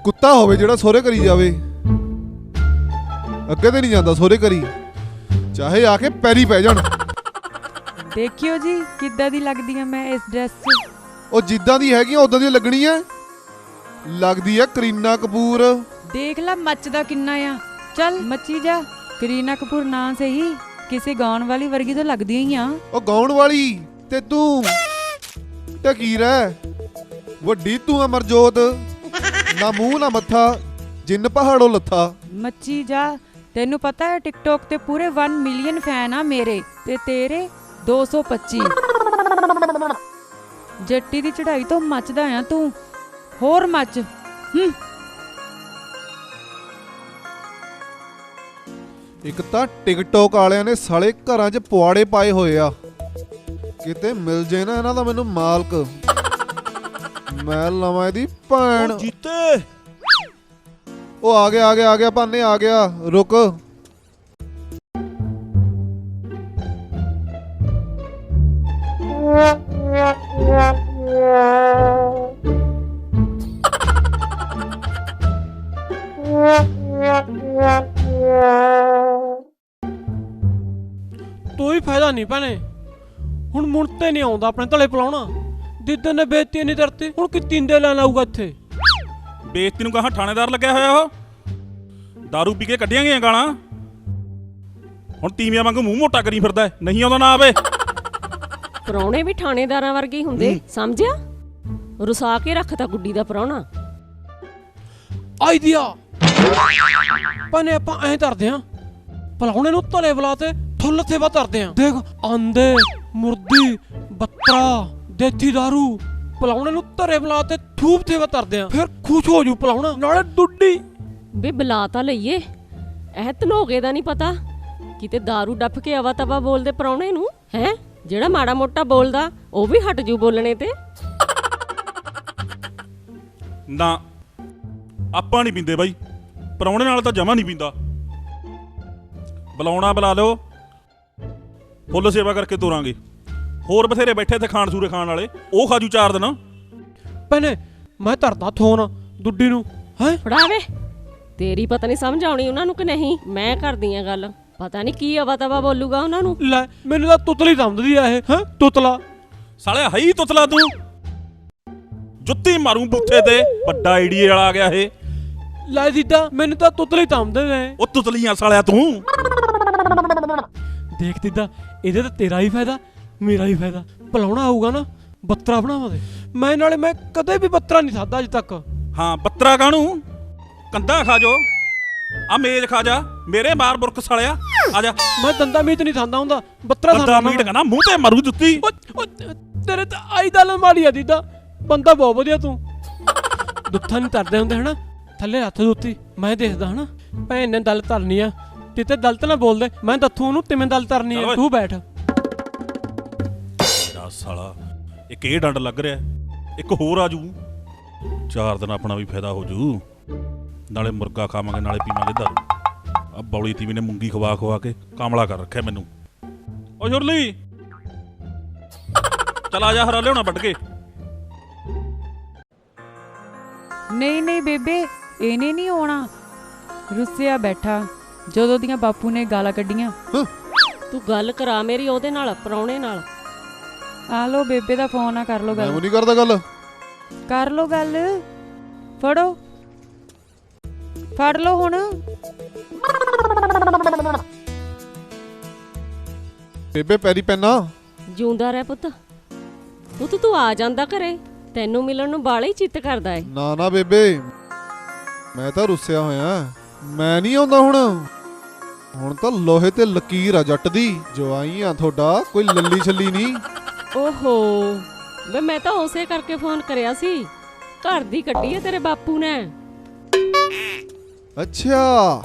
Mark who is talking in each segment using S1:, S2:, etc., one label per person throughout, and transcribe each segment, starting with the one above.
S1: ਕੁੱਤਾ ਹੋਵੇ ਜਿਹੜਾ ਸਹੁਰੇ ਕਰੀ ਜਾਵੇ, ਅੱਗੇ ਤੇ ਨਹੀਂ ਜਾਂਦਾ ਸਹੁਰੇ ਕਰੀ, ਚਾਹੇ ਆ ਕੇ ਪੈਰੀ ਪੈ ਜਾਣ।
S2: ਦੇਖਿਓ ਜੀ ਕਿੱਦਾਂ ਦੀ ਲੱਗਦੀ ਆ ਮੈਂ ਇਸ ਡਰੈਸ 'ਚ।
S1: ਉਹ ਜਿੱਦਾਂ ਦੀ ਹੈਗੀ ਉਦਾਂ ਦੀ ਲੱਗਣੀ ਐ, ਲੱਗਦੀ ਐ ਕਰੀਨਾ ਕਪੂਰ।
S2: ਦੇਖ ਲੈ ਮੱਚਦਾ ਕਿੰਨਾ ਆ, ਚੱਲ ਮੱਚੀ ਜਾ। ਕਰੀਨਾ ਕਪੂਰ ਨਾ ਸਹੀ ਕਿਸੇ ਗਾਉਣ ਵਾਲੀ ਵਰਗੀ ਤਾਂ ਲੱਗਦੀ ਹੀ ਆ।
S1: ਉਹ ਗਾਉਣ ਵਾਲੀ ਤੇ ਤੂੰ ਟਕੀਰ ਐ, ਵੱਡੀ ਤੂੰ ਅਮਰਜੋਤ, ਨਾ ਮੂੰਹ ਨਾ ਮੱਥਾ, ਜਿੰਨ ਪਹਾੜੋਂ ਲੱਥਾ।
S2: ਮੱਚੀ ਜਾ। ਤੈਨੂੰ ਪਤਾ ਹੈ ਟਿਕਟੋਕ ਤੇ ਪੂਰੇ 1 ਮਿਲੀਅਨ ਫੈਨ ਆ ਮੇਰੇ, ਤੇ ਤੇਰੇ 225। ਜੱਟੀ ਦੀ ਚੜਾਈ ਤੋਂ ਮੱਚਦਾ ਆ ਤੂੰ, ਹੋਰ ਮੱਚ।
S1: ਇੱਕ ਤਾਂ ਟਿਕਟੋਕ ਵਾਲਿਆਂ ਨੇ ਸਾਲੇ ਘਰਾਂ 'ਚ ਪੁਆੜੇ ਪਾਏ ਹੋਏ ਆ, ਕਿਤੇ ਮਿਲ ਜੇ ਨਾ ਇਹਨਾਂ ਦਾ ਮੈਨੂੰ ਮਾਲਕ, ਮੈਂ ਲਵਾਂ ਇਹਦੀ ਭੈਣ।
S3: ਜੀਤੇ
S1: ਉਹ ਆ ਗਿਆ ਭਾਨੇ ਆ ਗਿਆ, ਰੁਕ।
S3: ਕੋਈ ਫਾਇਦਾ ਨਹੀਂ ਭੈਣੇ, ਹੁਣ ਮੁੜ ਤੇ ਨਹੀਂ ਆਉਂਦਾ ਆਪਣੇ ਤਲੇ ਪਲਾਉਣਾ। ਦਿੱਦਨ ਨੇ ਬੇਇੱਜ਼ਤੀ ਨਹੀਂ ਕਰਤੀ, ਹੁਣ ਕਿ ਤਿੰਦੇ ਲੈਣ ਆਊਗਾ ਇੱਥੇ।
S4: ਬੇਇੱਜ਼ਤੀ ਨੂੰ ਕਹਾਂ ਥਾਣੇਦਾਰ ਲੱਗਿਆ ਹੋਇਆ ਉਹ, ਦਾਰੂ ਪੀ ਕੇ ਕੱਢੀਆਂ ਗਈਆਂ ਗਾਲਾਂ, ਹੁਣ ਤੀਵੀਆਂ ਵਾਂਗੂ ਮੂੰਹ ਮੋਟਾ ਕਰੀ ਫਿਰਦਾ। ਨਹੀਂ ਆਉਂਦਾ ਨਾ ਆਵੇ।
S5: ਪ੍ਰਾਹੁਣੇ ਵੀ ਥਾਣੇਦਾਰਾਂ ਵਰਗੇ ਹੁੰਦੇ, ਸਮਝਿਆ? ਰੁਸਾ ਕੇ ਰੱਖਤਾ ਗੁੱਡੀ ਦਾ ਪ੍ਰਾਹੁਣਾ।
S3: ਆਈਡੀਆ ਭੈਣੇ, ਆਪਾਂ ਐਂ ਧਰਦੇ ਆਂ, ਪਲਾਉਣੇ ਨੂੰ ਤਲੇ ਬੁਲਾ ਤੇ ਫੁੱਲ ਸੇਵਾ ਧਰਦੇ ਆਂ। ਦੇਖ ਆਂਦੇ, ਮੁਰਦੀ, ਬੱਤਰਾ, ਦੇਥੀ ਦਾਰੂ, ਪਲਾਉਣੇ ਨੂੰ ਧਰੇ ਬੁਲਾ ਤੇ ਥੂਪ ਸੇਵਾ ਧਰਦੇ ਆਂ, ਫਿਰ ਖੁਸ਼ ਹੋ ਜੂ ਪਲਾਉਣਾ, ਨਾਲੇ ਦੁੱਡੀ।
S5: ਵੇ ਬੁਲਾ ਤਾਂ ਲਈਏ, ਇਹ ਧਨੋਗੇ ਦਾ ਨਹੀਂ ਪਤਾ, ਕਿਤੇ ਦਾਰੂ ਡੱਫ ਕੇ ਅਵਾ ਤਵਾ ਬੋਲਦੇ ਪ੍ਰਾਹੁਣੇ ਨੂੰ ਹੈ। ਜਿਹੜਾ ਮਾੜਾ ਮੋਟਾ ਬੋਲਦਾ ਉਹ ਵੀ ਹਟ ਜੂ ਬੋਲਣੇ ਤੇ।
S4: ਨਾ ਆਪਾਂ ਨਹੀਂ ਪੀਂਦੇ ਬਾਈ, ਪ੍ਰਾਹੁਣੇ ਨਾਲ ਤਾਂ ਜਮਾ ਨਹੀਂ ਪੀਂਦਾ। ਬੁਲਾਉਣਾ ਬੁਲਾ ਲਿਓ, ਫੁੱਲ ਸੇਵਾ ਕਰਕੇ ਤੋਰਾਂਗੇ। ਹੋਰ ਬਥੇਰੇ ਬੈਠੇ ਇੱਥੇ ਖਾਣ ਸੂਰੇ ਖਾਣ ਵਾਲੇ, ਉਹ ਖਾਜੂ 4 ਦਿਨ।
S3: ਭੈਣੇ ਮੈਂ ਧਰਦਾ ਥੋਨ ਦੁੱਡੀ ਨੂੰ ਹੈ।
S5: ਫੜਾਵੇ, ਤੇਰੀ ਪਤਾ ਨਹੀਂ ਸਮਝ ਆਉਣੀ ਉਹਨਾਂ ਨੂੰ ਕਿ ਨਹੀਂ। ਮੈਂ ਕਰਦੀ ਆ ਗੱਲ, ਪਤਾ ਨਹੀਂ ਕੀ ਅਵਾ ਤਵਾ ਬੋਲੂਗਾ ਉਹਨਾਂ ਨੂੰ।
S3: ਲੈ ਮੈਨੂੰ ਤਾਂ ਤੁਤਲੀ ਸਮਝਦੀ ਆ ਇਹ, ਹੈ ਤੁਤਲਾ।
S4: ਸਾਲੇ ਹਈ ਤੁਤਲਾ ਤੂੰ, ਜੁੱਤੀ ਮਾਰੂ ਬੁੱਥੇ ਤੇ, ਵੱਡਾ ਆਈਡੀਏ ਵਾਲਾ ਆ ਗਿਆ ਇਹ।
S3: ਲੈ ਜਿੱਦਾਂ ਮੈਨੂੰ ਤਾਂ ਤੁਤਲੀ ਸਮਝਦੇ ਨੇ।
S4: ਉਹ ਤੁਤਲੀਆਂ ਸਾਲਿਆ ਤੂੰ।
S3: ਦੇਖ ਜਿੱਦਾਂ ਇਹਦੇ ਤਾਂ ਤੇਰਾ ਹੀ ਫਾਇਦਾ ਮੇਰਾ ਹੀ ਫਾਇਦਾ। ਪਲਾਉਣਾ ਆਊਗਾ ਨਾ ਬੱਤਰਾ ਬਣਾਵਾਂਗੇ ਮੈਂ, ਨਾਲੇ ਮੈਂ ਕਦੇ ਵੀ ਬੱਤਰਾ ਨਹੀਂ ਖਾਦਾ ਅੱਜ ਤੱਕ।
S4: ਹਾਂ ਬੱਤਰਾ ਕਾਹਨੂੰ, ਕੰਦਾ ਖਾ ਜੋ, ਆ ਮੇਜ਼ ਖਾ ਜਾ, ਮੇਰੇ ਮਾਰ ਬੁਰਕ ਸਾਲਿਆ। ਆ ਜਾ।
S3: ਮੈਂ ਦੰਦਾ ਮੀਟ ਨਹੀਂ ਖਾਂਦਾ ਹੁੰਦਾ, ਬੱਤਰਾ ਖਾਂਦਾ।
S4: ਦੰਦਾ ਮੀਟ ਕਹਿੰਦਾ ਮੂੰਹ ਤੇ ਮਾਰੂ ਜੁੱਤੀ।
S3: ਤੇਰੇ ਤਾਂ ਆਈ ਦਾ ਮਾੜੀ ਆ ਦੀਦਾ, ਬੰਦਾ ਬਹੁਤ ਵਧੀਆ ਤੂੰ। ਦੁੱਥਾ ਨਹੀਂ ਤਰਦੇ ਹੁੰਦੇ ਹਨਾ, ਥੱਲੇ ਹੱਥ ਦੁੱਤੀ ਮੈਂ ਦੇਖਦਾ ਹਨਾ। ਭੈਣ ਨੇ ਦਲ ਧਰਨੀ ਆ, ਤੇ ਗਲਤ ਨਾ ਬੋਲਦੇ, ਮੈਂ ਦੱਥੂ ਉਹਨੂੰ ਕਿਵੇਂ ਦਲ ਧਰਨੀ ਆ। ਤੂੰ ਬੈਠ।
S4: ਸਾਲਾ ਇੱਕ ਇਹ ਡੰਡ ਲੱਗ ਰਿਹਾ, ਇੱਕ ਹੋਰ ਆਜੂ। 4 ਦਿਨ ਆਪਣਾ ਵੀ ਫਾਇਦਾ ਹੋ ਜੂ, ਨਾਲੇ ਮੁਰਗਾ ਖਾਵਾਂਗੇ ਨਾਲੇ ਪੀਵਾਂਗੇ ਦਾਰੂ। ਆ ਬੌਲੀ ਤੀਵੀ ਨੇ ਮੂੰਗੀ ਖਵਾ ਖਵਾ ਕੇ ਕਾਮਲਾ ਕਰ ਰੱਖਿਆ ਮੈਨੂੰ। ਓ ਸ਼ੁਰਲੀ ਚਲ ਆ ਜਾ, ਹਰਾ ਲਿਆਉਣਾ ਵੱਢ ਕੇ।
S2: ਨਹੀਂ ਨਹੀਂ ਬੇਬੇ, ਇਹਨੇ ਨਹੀਂ ਆਉਣਾ, ਰੁੱਸਿਆ ਬੈਠਾ ਜਦੋਂ ਦੀਆਂ ਬਾਪੂ ਨੇ ਗਾਲਾਂ ਕੱਢੀਆਂ।
S5: ਤੂੰ ਗੱਲ ਕਰਾ ਮੇਰੀ ਉਹਦੇ ਨਾਲ, ਪ੍ਰਾਹੁਣੇ ਨਾਲ।
S2: ਆ ਲੋ ਬੇਬੇ ਦਾ ਫੋਨ ਆ, ਕਰ ਲੋ ਗੱਲ।
S1: ਮੈਂ ਨਹੀਂ ਕਰਦਾ ਗੱਲ,
S2: ਕਰ ਲੋ ਗੱਲ, ਫੜੋ ਫੜ ਲੋ ਹੁਣ।
S1: ਬੇਬੇ ਪੈਰੀ ਪੈਣਾ।
S5: ਜਿਉਂਦਾ ਰਹਿ ਪੁੱਤ। ਪੁੱਤ ਤੂੰ ਆ ਜਾਂਦਾ ਘਰੇ, ਤੈਨੂੰ ਮਿਲਣ ਨੂੰ ਬਾਲਾ ਹੀ ਚਿੱਤ ਕਰਦਾ ਏ।
S1: ਨਾ ਨਾ ਬੇਬੇ, ਮੈਂ ਤਾਂ ਰੁੱਸਿਆ ਹੋਇਆ, ਮੈਂ ਨਹੀਂ ਆਉਂਦਾ ਹੁਣ ਤਾਂ ਲੋਹੇ ਤੇ ਲਕੀਰ ਆ ਜੱਟ ਦੀ। ਜਵਾਈ ਆ ਤੁਹਾਡਾ, ਕੋਈ ਲੱਲੀ ਛੱਲੀ ਨਹੀਂ।
S5: ਓਹੋ ਵੇ, ਮੈਂ ਤਾਂ ਉਸੇ ਕਰਕੇ ਫੋਨ ਕਰਿਆ ਸੀ, ਘਰ ਦੀ ਕੱਢੀ ਏ ਤੇਰੇ ਬਾਪੂ ਨੇ।
S1: ਅੱਛਾ,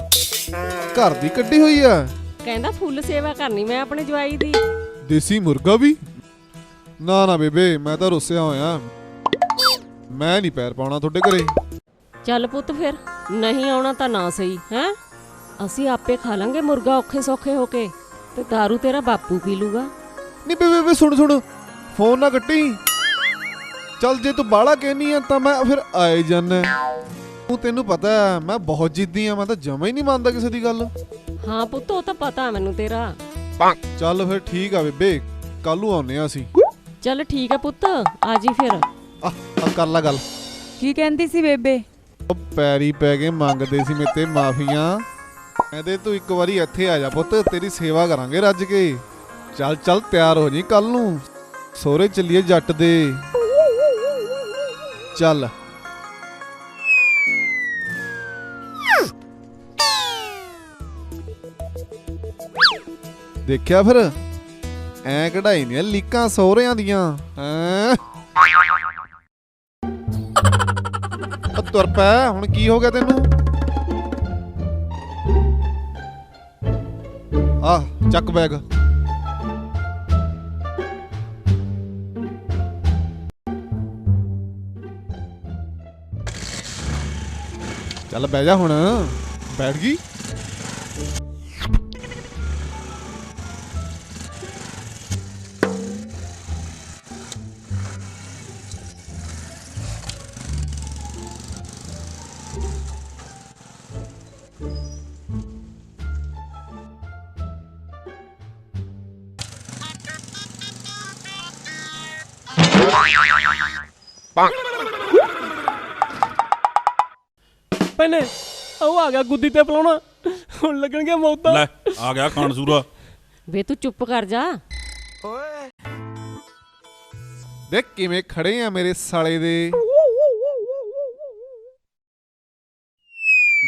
S1: ਘਰ ਦੀ ਕੱਢੀ ਹੋਈ ਆ।
S5: ਕਹਿੰਦਾ ਫੁੱਲ ਸੇਵਾ ਕਰਨੀ ਮੈਂ ਆਪਣੇ ਜਵਾਈ ਦੀ।
S1: ਦੇਸੀ ਮੁਰਗਾ ਵੀ। ਨਾ ਨਾ ਬੇਬੇ, ਮੈਂ ਤਾਂ ਰੁੱਸਿਆ ਹੋਇਆ, ਮੈਂ ਨਹੀਂ ਪੈਰ ਪਾਉਣਾ ਤੁਹਾਡੇ ਘਰੇ।
S5: ਚੱਲ ਪੁੱਤ ਫਿਰ ਨਹੀਂ ਆਉਣਾ ਤਾਂ ਨਾ ਸਹੀ ਹੈ, ਅਸੀਂ ਆਪੇ ਖਾ ਲਾਂਗੇ ਮੁਰਗਾ ਔਖੇ ਸੌਖੇ ਹੋ ਕੇ, ਤੇ ਦਾਰੂ ਤੇਰਾ ਬਾਪੂ ਪੀ ਲੂਗਾ।
S1: ਨਹੀਂ ਬੇਬੇ ਸੁਣ, ਫੋਨ ਨਾ ਕੱਟੀ। ਚੱਲ ਜੇ ਤੂੰ ਬਾਹਲਾ ਕਹਿਨੀ ਆ ਤਾਂ ਮੈਂ ਫਿਰ ਆਏ ਜਾਨਾ। ਤੈਨੂੰ ਪਤਾ ਹੈ ਮੈਂ ਬਹੁਤ ਜਿੱਦੀ ਆ, ਮੈਂ ਤਾਂ ਜਮਾ ਹੀ ਨਹੀਂ ਮੰਨਦਾ ਕਿਸੇ ਦੀ ਗੱਲ।
S5: ਹਾਂ ਪੁੱਤ ਉਹ ਤਾਂ ਪਤਾ ਮੈਨੂੰ ਤੇਰਾ।
S1: ਚੱਲ ਫਿਰ ਠੀਕ ਆ ਬੇਬੇ, ਕੱਲ ਨੂੰ ਆਉਨੇ ਆ ਅਸੀਂ।
S5: ਚੱਲ ਠੀਕ ਹੈ ਪੁੱਤ, ਆ ਜੀ ਫਿਰ।
S1: ਆ ਕਰ ਲਾ ਗੱਲ।
S2: ਕੀ ਕਹਿੰਦੀ ਸੀ ਬੇਬੇ?
S1: ਉਹ ਪੈਰੀ ਪੈ ਕੇ ਮੰਗਦੇ ਸੀ ਮੇਰੇ ਤੇ ਮਾਫੀਆਂ। ਕਹਿੰਦੇ ਤੂੰ ਇੱਕ ਵਾਰੀ ਇੱਥੇ ਆ ਜਾ ਪੁੱਤ, ਤੇਰੀ ਸੇਵਾ ਕਰਾਂਗੇ ਰੱਜ ਕੇ। ਚੱਲ ਚੱਲ ਤਿਆਰ ਹੋ ਜੀ, ਕੱਲ ਨੂੰ ਸਹੁਰੇ ਚੱਲੀਏ ਜੱਟ ਦੇ। ਚੱਲ ਦੇਖਿਆ ਫਿਰ, ਐ ਕਢਾਈ ਦੀਆਂ ਲੀਕਾਂ ਸਹੁਰਿਆਂ ਦੀਆਂ। ਹੈਂ ਤੁਰ ਪੈ, ਹੁਣ ਕੀ ਹੋ ਗਿਆ ਤੈਨੂੰ? ਆਹ ਚੱਕ ਬੈਗ। ਚੱਲ ਬਹਿ ਜਾ ਹੁਣ। ਬੈਠ ਗਈ?
S3: ਭੈਣੇ ਉਹ ਆ ਗਿਆ ਗੁੱਦੀ ਤੇ ਪਲਾਉਣਾ, ਹੁਣ ਲੱਗਣਗੇ ਮੌਤਾਂ।
S4: ਲੈ ਆ ਗਿਆ ਕਾਨਸੂਰਾ।
S5: ਵੇ ਤੂੰ ਚੁੱਪ ਕਰ ਜਾ।
S1: ਦੇਖ ਕਿਵੇਂ ਖੜੇ ਆ ਮੇਰੇ ਸਾਲੇ ਦੇ,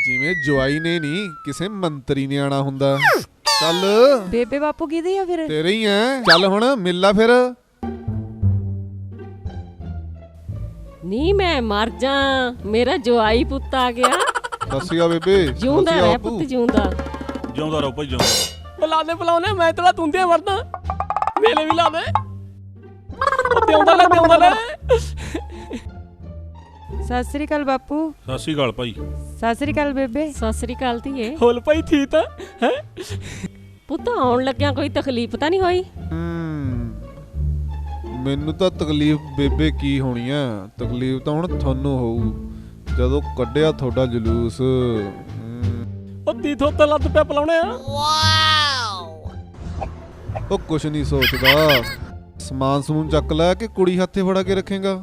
S1: ਜਿਵੇਂ ਜਵਾਈ ਨੇ ਨਹੀਂ ਕਿਸੇ ਮੰਤਰੀ ਨੇ ਆਣਾ ਹੁੰਦਾ। ਚੱਲ
S2: ਬੇਬੇ ਬਾਪੂ ਕਿਹਦੀ ਆ ਫਿਰ?
S1: ਤੇਰੇ ਹੀ ਐ, ਚੱਲ ਹੁਣ ਮਿਲ ਲਾ ਫਿਰ।
S5: ਨੀ ਮੈਂ ਮਰ ਜਾ, ਮੇਰਾ ਜਵਾਈ ਪੁੱਤ ਆ ਗਿਆ।
S1: ਸੱਸੀਆ ਬੇਬੇ,
S5: ਜਿਉਂਦਾ
S1: ਸੱਸੀਆ
S5: ਰਹਿ
S1: ਬਾਪੂ।
S5: ਪੁੱਤ, ਜਿਉਂਦਾ।
S4: ਜਿਉਂਦਾ ਰਹੋ ਭਾਈ, ਜਿਉਂਦਾ ਰਹੋ।
S3: ਉਹ ਲਾ ਦੇ ਪਲਾਉਣੇ, ਮੈਂ ਤੇਰਾ ਤੁੰਦੇ ਮਰਦਾ, ਮੇਲੇ ਵੀ ਲਾ ਦੇ। ਉਹ ਦਿਉਂਦਾ ਲੈ।
S2: ਸਤਿ ਸ੍ਰੀ ਅਕਾਲ ਬਾਪੂ।
S4: ਸਤਿ ਸ਼੍ਰੀ ਅਕਾਲ ਭਾਈ।
S2: ਸਤਿ ਸ੍ਰੀ ਅਕਾਲ ਬੇਬੇ।
S5: ਸਤਿ ਸ੍ਰੀ ਅਕਾਲ ਧੀਏ।
S3: ਹੋਲ ਭਾਈ ਠੀਕ ਤਾਂ ਹੈ?
S5: ਪੁੱਤ ਆਉਣ ਲੱਗਿਆ ਕੋਈ ਤਕਲੀਫ ਤਾਂ ਨਹੀਂ ਹੋਈ?
S1: ਮੈਨੂੰ ਤਾਂ ਤਕਲੀਫ ਬੇਬੇ ਕੀ ਹੋਣੀ ਆ, ਤਕਲੀਫ ਤਾਂ ਹੁਣ ਤੁਹਾਨੂੰ ਹੋਊ ਜਦੋਂ ਕੱਢਿਆ ਤੁਹਾਡਾ ਜਲੂਸ।
S3: ਉਹ ਤੀਥੋਂ ਤਾਂ ਲੱਤ ਪਿਆ ਪਲਾਉਣੇ ਆ।
S1: ਉਹ ਕੁਛ ਨਹੀਂ ਸੋਚਦਾ, ਸਮਾਨ ਸਮੂਨ ਚੱਕ ਲੈ ਕਿ ਕੁੜੀ ਹੱਥੇ ਫੜਾ ਕੇ ਰੱਖੇਗਾ?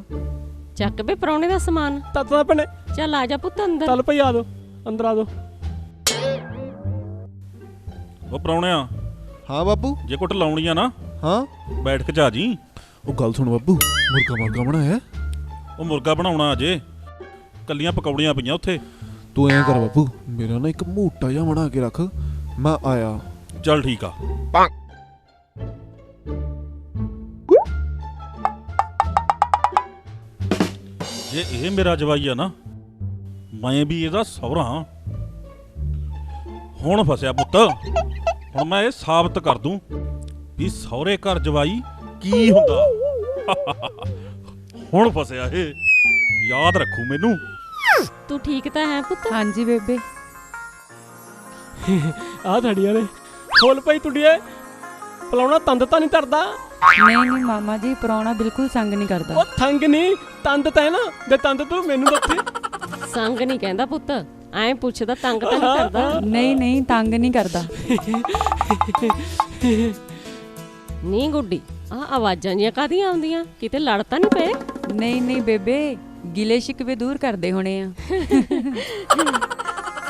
S5: ਚੱਕ ਵੇ ਪਰੌਣੇ ਦਾ ਸਮਾਨ।
S3: ਤਾਂ ਭੈਣੇ
S5: ਚੱਲ ਆ ਜਾ ਪੁੱਤ ਅੰਦਰ।
S3: ਚੱਲ ਭਈ ਆ ਦੋ, ਅੰਦਰ ਆ ਦੋ।
S4: ਉਹ ਪ੍ਰਾਹੁਣਿਆ,
S1: ਹਾਂ ਬਾਪੂ।
S4: ਜੇ ਕੁੱਟ ਲਾਉਣੀ ਆ ਨਾ
S1: ਹਾਂ
S4: ਬੈਠ ਕੇ ਜਾ ਜੀ।
S1: ਉਹ ਗੱਲ ਸੁਣ ਬਾਪੂ, ਮੁਰਗਾ ਬਣਾਇਆ?
S4: ਉਹ ਮੁਰਗਾ ਬਣਾਉਣਾ ਅਜੇ, ਕੱਲੀਆਂ ਪਕੌੜੀਆਂ ਪਈਆਂ ਉੱਥੇ।
S1: ਤੂੰ ਐਂ ਕਰ ਬਾਪੂ, ਮੇਰਾ ਨਾ ਇੱਕ ਮੋਟਾ ਜਿਹਾ ਬਣਾ ਕੇ ਰੱਖ, ਮੈਂ ਆਇਆ।
S4: ਚੱਲ ਠੀਕ ਆ। ਜੇ ਇਹ ਮੇਰਾ ਜਵਾਈ ਆ ਨਾ, ਮੈਂ ਵੀ ਇਹਦਾ ਸਹੁਰਾ ਹਾਂ। ਹੁਣ ਫਸਿਆ ਪੁੱਤ, ਹੁਣ ਮੈਂ ਇਹ ਸਾਬਤ ਕਰ ਦੂੰ ਵੀ ਸਹੁਰੇ ਘਰ ਜਵਾਈ ਕੀ ਹੁੰਦਾ। ਹੁਣ ਫਸਿਆ ਇਹ, ਯਾਦ ਰੱਖੂ ਮੈਨੂੰ।
S5: ਤੂੰ ਠੀਕ ਤਾਂ ਹੈ ਪੁੱਤ?
S2: ਹਾਂਜੀ ਬੇਬੇ।
S3: ਆ ਧੜੀਆਂ ਨੇ। ਹੋਲ ਭਾਈ ਤੁੜੀਏ, ਪਲਾਉਣਾ ਤੰਦ ਤਾਂ ਨਹੀਂ ਧਰਦਾ?
S2: ਨਹੀਂ ਮਾਮਾ ਜੀ, ਪ੍ਰਾਹੁਣਾ ਬਿਲਕੁਲ ਸੰਗ ਨਹੀਂ ਕਰਦਾ।
S3: ਉਹ ਥੰਗ ਨਹੀਂ, ਤੰਦ ਤਾਂ ਹੈ ਨਾ। ਜੇ ਤੰਦ ਤੂੰ ਮੈਨੂੰ ਦੱਸੇ।
S5: ਸੰਗ ਨਹੀਂ ਕਹਿੰਦਾ ਪੁੱਤ, ਐਂ ਪੁੱਛਦਾ ਤੰਗ ਤਾਂ ਨਹੀਂ ਕਰਦਾ?
S2: ਨਹੀਂ ਤੰਗ ਨਹੀਂ ਕਰਦਾ।
S5: ਨਹੀਂ ਗੁੱਡੀ, ਆ ਆਵਾਜ਼ਾਂ ਜੀਆਂ ਕਾਹਦੀਆਂ ਆਉਂਦੀਆਂ? ਕਿਤੇ ਲੜ ਤਾਂ ਨਹੀਂ ਪਏ?
S2: ਨਹੀਂ ਬੇਬੇ, ਗਿਲੇ ਸ਼ਿਕਵੇ ਦੂਰ ਕਰਦੇ ਹੋਣੇ ਆ।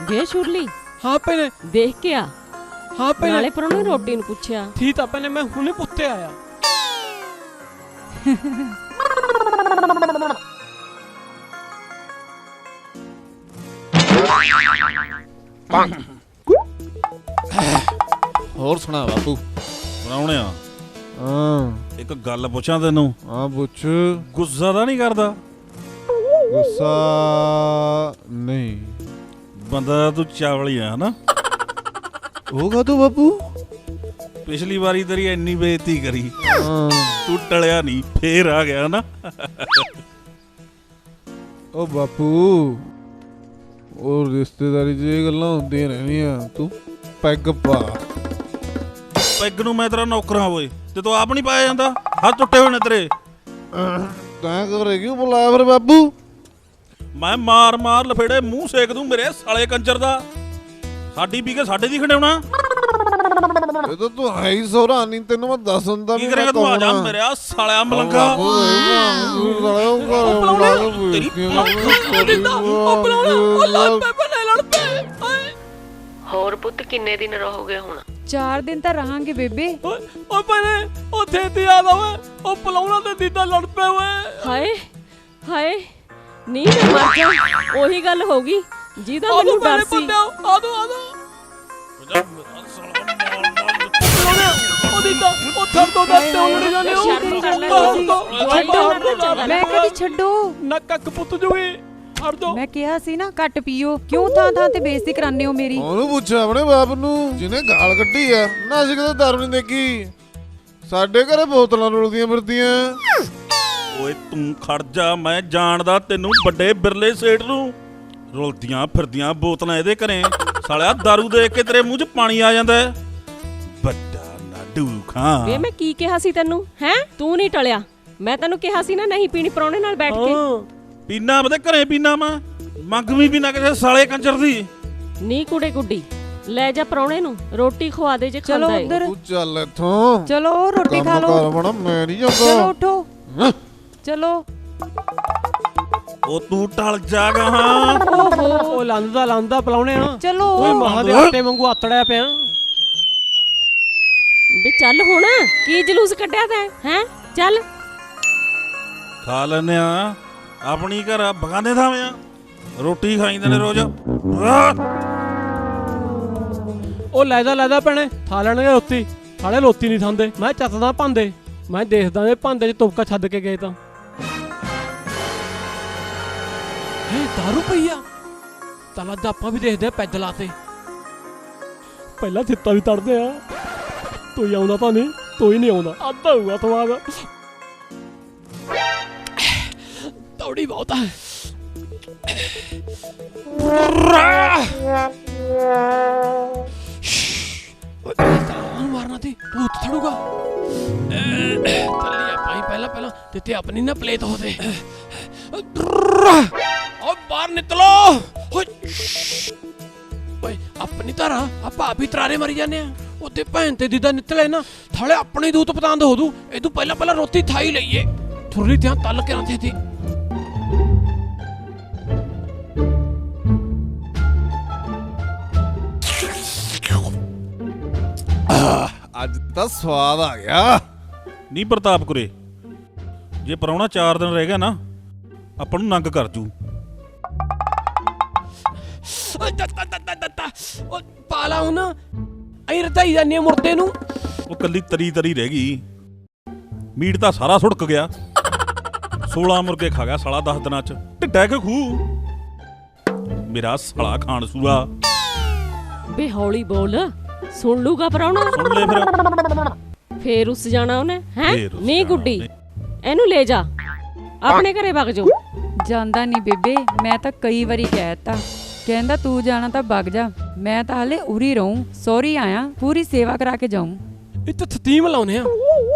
S5: ਵੇ ਸ਼ੁਰਲੀ,
S3: ਹਾਂ ਭੈਣੇ।
S5: ਦੇਖ ਕੇ ਆ।
S3: ਹਾਂ ਭੈਣੇ।
S5: ਨਾਲੇ ਪਰੌਣੇ ਰੋਟੀ ਨੂੰ ਪੁੱਛਿਆ।
S3: ਠੀਕ ਆ ਭੈਣੇ, ਮੈਂ ਹੁਣੇ ਪੁੱਤੇ ਆਇਆ।
S1: ਹੋਰ ਸੁਣਾ ਬਾਪੂ।
S4: ਪ੍ਰਾਹੁਣਿਆ,
S1: ਹਾਂ
S4: ਇੱਕ ਗੱਲ ਪੁੱਛਾਂ ਤੈਨੂੰ।
S1: ਹਾਂ ਪੁੱਛ।
S4: ਗੁੱਸਾ ਤਾਂ ਨਹੀਂ ਕਰਦਾ?
S1: ਗੁੱਸਾ ਨਹੀਂ।
S4: ਬੰਦਾ ਤੂੰ ਚਾਵਲੀ ਆ ਨਾ।
S1: ਉਹ ਕਾਹਤੋਂ ਬਾਪੂ?
S4: ਪਿਛਲੀ ਵਾਰੀ ਤੇਰੀ ਇੰਨੀ ਬੇਇੱਜ਼ਤੀ ਕਰੀ,
S1: ਹਾਂ
S4: ਤੂੰ ਟਲਿਆ ਨਹੀਂ, ਫੇਰ ਆ ਗਿਆ ਨਾ।
S1: ਉਹ ਬਾਪੂ, ਉਹ ਰਿਸ਼ਤੇਦਾਰੀ 'ਚ ਇਹ ਗੱਲਾਂ ਹੁੰਦੀਆਂ ਰਹਿੰਦੀਆਂ, ਤੂੰ ਪੈਗ ਪਾ।
S4: ਪੈਗ ਨੂੰ ਮੈਂ ਤੇਰਾ ਨੌਕਰਾਂ ਓਏ, ਤੇ ਤੂੰ ਆਪ ਨਹੀਂ ਪਾਇਆ ਜਾਂਦਾ? ਹੱਥ ਟੁੱਟੇ ਹੋਏ ਨੇ ਤੇਰੇ।
S1: ਤੈਂ ਘਰੇ ਕਿਉਂ ਬੁਲਾਇਆ ਫਿਰ ਬਾਪੂ?
S4: ਮੈਂ ਮਾਰ ਮਾਰ ਲਫੇੜੇ ਮੂੰਹ ਸੇਕ ਦੂੰ ਮੇਰੇ ਸਾਲੇ ਕੰਜਰ ਦਾ। ਸਾਡੀ ਪੀ ਕੇ ਸਾਡੇ ਦੀ ਖੰਡਾਉਣਾ।
S1: ਇਹ ਤਾਂ ਤੂੰ ਹੈ ਹੀ ਸੋਹਰਾ ਨਹੀਂ, ਤੈਨੂੰ ਮੈਂ ਦੱਸ ਦਿੰਦਾ
S4: ਕੀ ਕਰੇਗਾ ਤੂੰ? ਆ ਜਾ ਮੇਰੇ ਸਾਲਿਆ ਮਲੰਗਾ।
S6: ਹੋਰ ਪੁੱਤ ਕਿੰਨੇ ਦਿਨ ਰਹੋਗੇ ਹੁਣ?
S2: 4 ਦਿਨ ਤਾਂ ਰਹਾਂਗੇ ਬੇਬੇ।
S3: ਓ ਭੈਣੇ ਉੱਥੇ ਤੇ ਆ ਵਾ ਓਏ, ਉਹ ਪਲਾਉਣਾ ਤੇ ਦੀਦਾ ਲੜ ਪਏ ਓਏ।
S5: ਹਾਏ ਹਾਏ ਨਹੀਂ ਮੈਂ ਮਰ ਜਾ। ਉਹੀ ਗੱਲ ਹੋ ਗਈ ਜਿਹਦਾ ਮੈਨੂੰ ਡਰ ਸੀ।
S3: ਆ ਦੋ ਉਹ ਦੀਦਾ ਉਹ ਥਰ ਦੋ ਦਾ ਤੇ ਉਲੜ ਜਾਣੇ ਹੋ।
S5: ਸ਼ਰਮ ਕਰ ਲੈ ਤੁਸੀਂ।
S2: ਮੈਂ ਕਦੀ ਛੱਡੋ।
S3: ਨਾ ਕੱਕ ਪੁੱਤ ਜੂਗੀ ਹਟ ਦੋ।
S2: ਮੈਂ ਕਿਹਾ ਸੀ ਨਾ ਘੱਟ ਪੀਓ, ਕਿਉਂ ਥਾਂ ਥਾਂ ਤੇ ਬੇਇੱਜ਼ਤੀ ਕਰਾਉਂਦੇ ਹੋ ਮੇਰੀ?
S1: ਉਹਨੂੰ ਪੁੱਛ ਆਪਣੇ ਬਾਪ ਨੂੰ ਜਿਹਨੇ ਗਾਲ ਕੱਢੀ ਆ ਨਾ। ਅਸੀਂ ਕਦੇ ਦਾਰੂ ਨਹੀਂ ਦੇਖੀ, ਸਾਡੇ ਘਰੇ ਬੋਤਲਾਂ ਰੁਲਦੀਆਂ ਫਿਰਦੀਆਂ।
S4: ਓਏ ਤੂੰ ਖੜ ਜਾ, ਮੈਂ ਜਾਣਦਾ ਤੈਨੂੰ ਵੱਡੇ ਬਿਰਲੇ ਸੇਠ ਨੂੰ। ਰੁਲਦੀਆਂ ਫਿਰਦੀਆਂ ਬੋਤਲਾਂ ਇਹਦੇ ਘਰੇ। ਸਾਲਿਆ ਦਾਰੂ ਦੇਖ ਕੇ ਤੇਰੇ ਮੂੰਹ 'ਚ ਪਾਣੀ ਆ ਜਾਂਦਾ ਹੈ। ਵੱਡਾ ਨਾਡੂ ਖਾਂ।
S5: ਵੇ ਮੈਂ ਕੀ ਕਿਹਾ ਸੀ ਤੈਨੂੰ? ਹੈ ਤੂੰ ਨਹੀਂ ਟਲਿਆ। ਮੈਂ ਤੈਨੂੰ ਕਿਹਾ ਸੀ ਨਾ ਨਹੀਂ ਪੀਣੀ ਪ੍ਰਾਹੁਣੇ ਨਾਲ ਬੈਠ ਕੇ।
S4: ਪੀਣਾ ਬਦੇ ਘਰੇ ਪੀਣਾ ਮੈਂ ਮੰਗ ਵੀ ਪੀਣਾ ਕਿਸੇ ਸਾਲੇ ਕੰਜਰ ਦੀ।
S5: ਨੀ ਕੁੜੇ ਗੁੱਡੀ ਲੈ ਜਾ ਪ੍ਰਾਹੁਣੇ ਨੂੰ ਰੋਟੀ ਖਵਾ ਦੇ ਜੇ
S2: ਚਲੋ
S5: ਖਾਂਦਾ ਏ।
S2: ਉੱਧਰ
S1: ਤੂੰ ਚੱਲ ਇੱਥੋਂ,
S2: ਚਲੋ ਰੋਟੀ ਖਾ
S1: ਕੰਮ
S2: ਲਓ।
S1: ਕਰ ਬਣਾ, ਮੈਂ ਨਹੀਂ
S2: ਚਲੋ
S1: ਜਾਂਦਾ।
S2: ਉਠੋ ਚਲੋ।
S4: ਉਹ ਤੂੰ ਟਲ ਜਾਗਾ। ਹਾਂ
S3: ਉਹ ਲੰਦਾ ਪਲਾਉਣੇ ਆ।
S2: ਚਲੋ
S3: ਓਏ ਮਹਾਂ ਦੇ ਆਟੇ ਵਾਂਗੂ ਆਤੜਿਆ ਪਿਆ।
S5: ਵੀ ਚੱਲ ਹੁਣ ਕੀ ਜਲੂਸ ਕੱਢਿਆ ਤੈਂ? ਹੈ ਚੱਲ।
S4: ਖਾ ਲੈਨੇ ਆ ਆਪਣੀ ਘਰ ਬਗਾਨੇ ਥਾਵੇਂ ਆ। ਰੋਟੀ ਖਾਈਂਦੇ ਨੇ ਰੋਜ਼।
S3: ਉਹ ਲੈਦਾ ਭੈਣੇ ਖਾ ਲੈਣਗੇ ਰੋਟੀ। ਸਾਲੇ ਰੋਟੀ ਨਹੀਂ ਖਾਂਦੇ। ਮੈਂ ਚੱਤਦਾ ਭਾਂਦੇ, ਮੈਂ ਦੇਖਦਾ ਇਹ ਭਾਂਦੇ 'ਚ ਤੁਪਕਾ ਛੱਡ ਕੇ ਗਏ ਤਾਂ। ਹੇ ਦਾਰੂ ਪਈ ਆ। ਚੱਲ ਅੱਜ ਆਪਾਂ ਵੀ ਦੇਖਦੇ ਆ ਪੈਗ ਲਾਤੇ। ਪਹਿਲਾਂ ਥਿੱਤਾ ਵੀ ਤੜਦੇ ਆ। ਤੋਈ ਆਉਂਦਾ ਤਾਂ ਨਹੀਂ, ਤੋਈ ਨਹੀਂ ਆਉਂਦਾ। ਅੱਧਾ ਹੋਊਗਾ ਸਵਾਦ। ਤੌੜੀ ਬਹੁਤ ਆ। ਮਾਰਨਾ ਤੇ ਭੂਤ ਥੜੂਗਾ। ਚੱਲੀ ਆਪਾਂ ਹੀ ਪਹਿਲਾਂ ਤੇ ਆਪਣੀ ਨਾ ਪਲੇਟ ਹੋਦੇ। ਓ ਬਾਹਰ ਨਿਕਲੋ। ਓਏ ਆਪਣੀ ਧਰਾ ਆਪਾਂ ਆਪ ਹੀ ਤਰਾਰੇ ਮਰੀ ਜਾਂਦੇ ਆ। ਉੱਤੇ ਭੈਣ ਤੇ ਦੀਦਾ ਨਿਕਲੇ ਨਾ ਥਾਲੇ ਆਪਣੀ ਦੂਤ ਪਤੰਦ ਹੋ ਦੂ। ਇਹਦੂ ਪਹਿਲਾਂ ਰੋਟੀ ਥਾਈ ਲਈਏ। ਥੁਰਲੀ ਤੇ ਤਲ ਕੇ ਰੱਖਦੇ ਸੀ।
S1: ਅੱਜ ਤਾਂ ਸਵਾਦ ਆ ਗਿਆ।
S4: ਨਹੀਂ ਪ੍ਰਤਾਪ ਕੁਰੇ, ਜੇ ਪ੍ਰਾਹੁਣਾ 4 ਦਿਨ ਰਹਿ ਗਿਆ ਨਾ ਆਪਾਂ ਨੂੰ ਨੰਗ ਕਰ ਜੂ।
S3: ਉਹ ਪਾਲਾ ਹੁਣ ਐ ਰਤਾਈ ਜਾਂਦੀ ਮੁਰਦੇ ਨੂੰ।
S4: ਉਹ ਕੱਲੀ ਤਰੀ ਰਹਿ ਗਈ। ਮੀਟ ਤਾਂ ਸਾਰਾ ਸੁੱਕ ਗਿਆ। 16 ਮੁਰਗੇ ਖਾ ਗਿਆ ਸਾਲਾ 10 ਦਿਨਾਂ 'ਚ। ਢਿੱਡਾ ਕਿ ਖੂ ਮੇਰਾ ਸਾਲਾ ਖਾਣ ਸੂਆ।
S5: ਵੇ ਹੌਲੀ ਬੋਲ, ਸੁਣ ਲੂਗਾ ਪ੍ਰਾਹੁਣਾ।
S4: ਸੁਣ ਲੈ ਫਿਰ।
S5: ਫੇਰ ਉਸ ਜਾਣਾ ਉਹਨੇ। ਹੈ
S4: ਫੇਰ ਉਸ
S5: ਨਹੀਂ
S4: ਜਾਣਾ
S5: ਗੁੱਡੀ
S4: ਉਹਨੇ।
S5: ਇਹਨੂੰ ਲੈ ਜਾ ਆਪਣੇ ਘਰੇ ਵਗ ਜਾਓ।
S2: ਜਾਂਦਾ ਨਹੀਂ ਬੇਬੇ, ਮੈਂ ਤਾਂ ਕਈ ਵਾਰੀ ਕਹਿਤਾ। ਕਹਿੰਦਾ ਤੂੰ ਜਾਣਾ ਤਾਂ ਵਗ ਜਾ, ਮੈਂ ਤਾਂ ਹਲੇ ਉਰੀ ਰਹੂੰ। ਸੌਰੀ ਆਇਆ, ਪੂਰੀ ਸੇਵਾ ਕਰਾ ਕੇ ਜਾਊਂ।
S3: ਇੱਥੇ ਥਤੀਮ ਲਾਉਨੇ ਆ।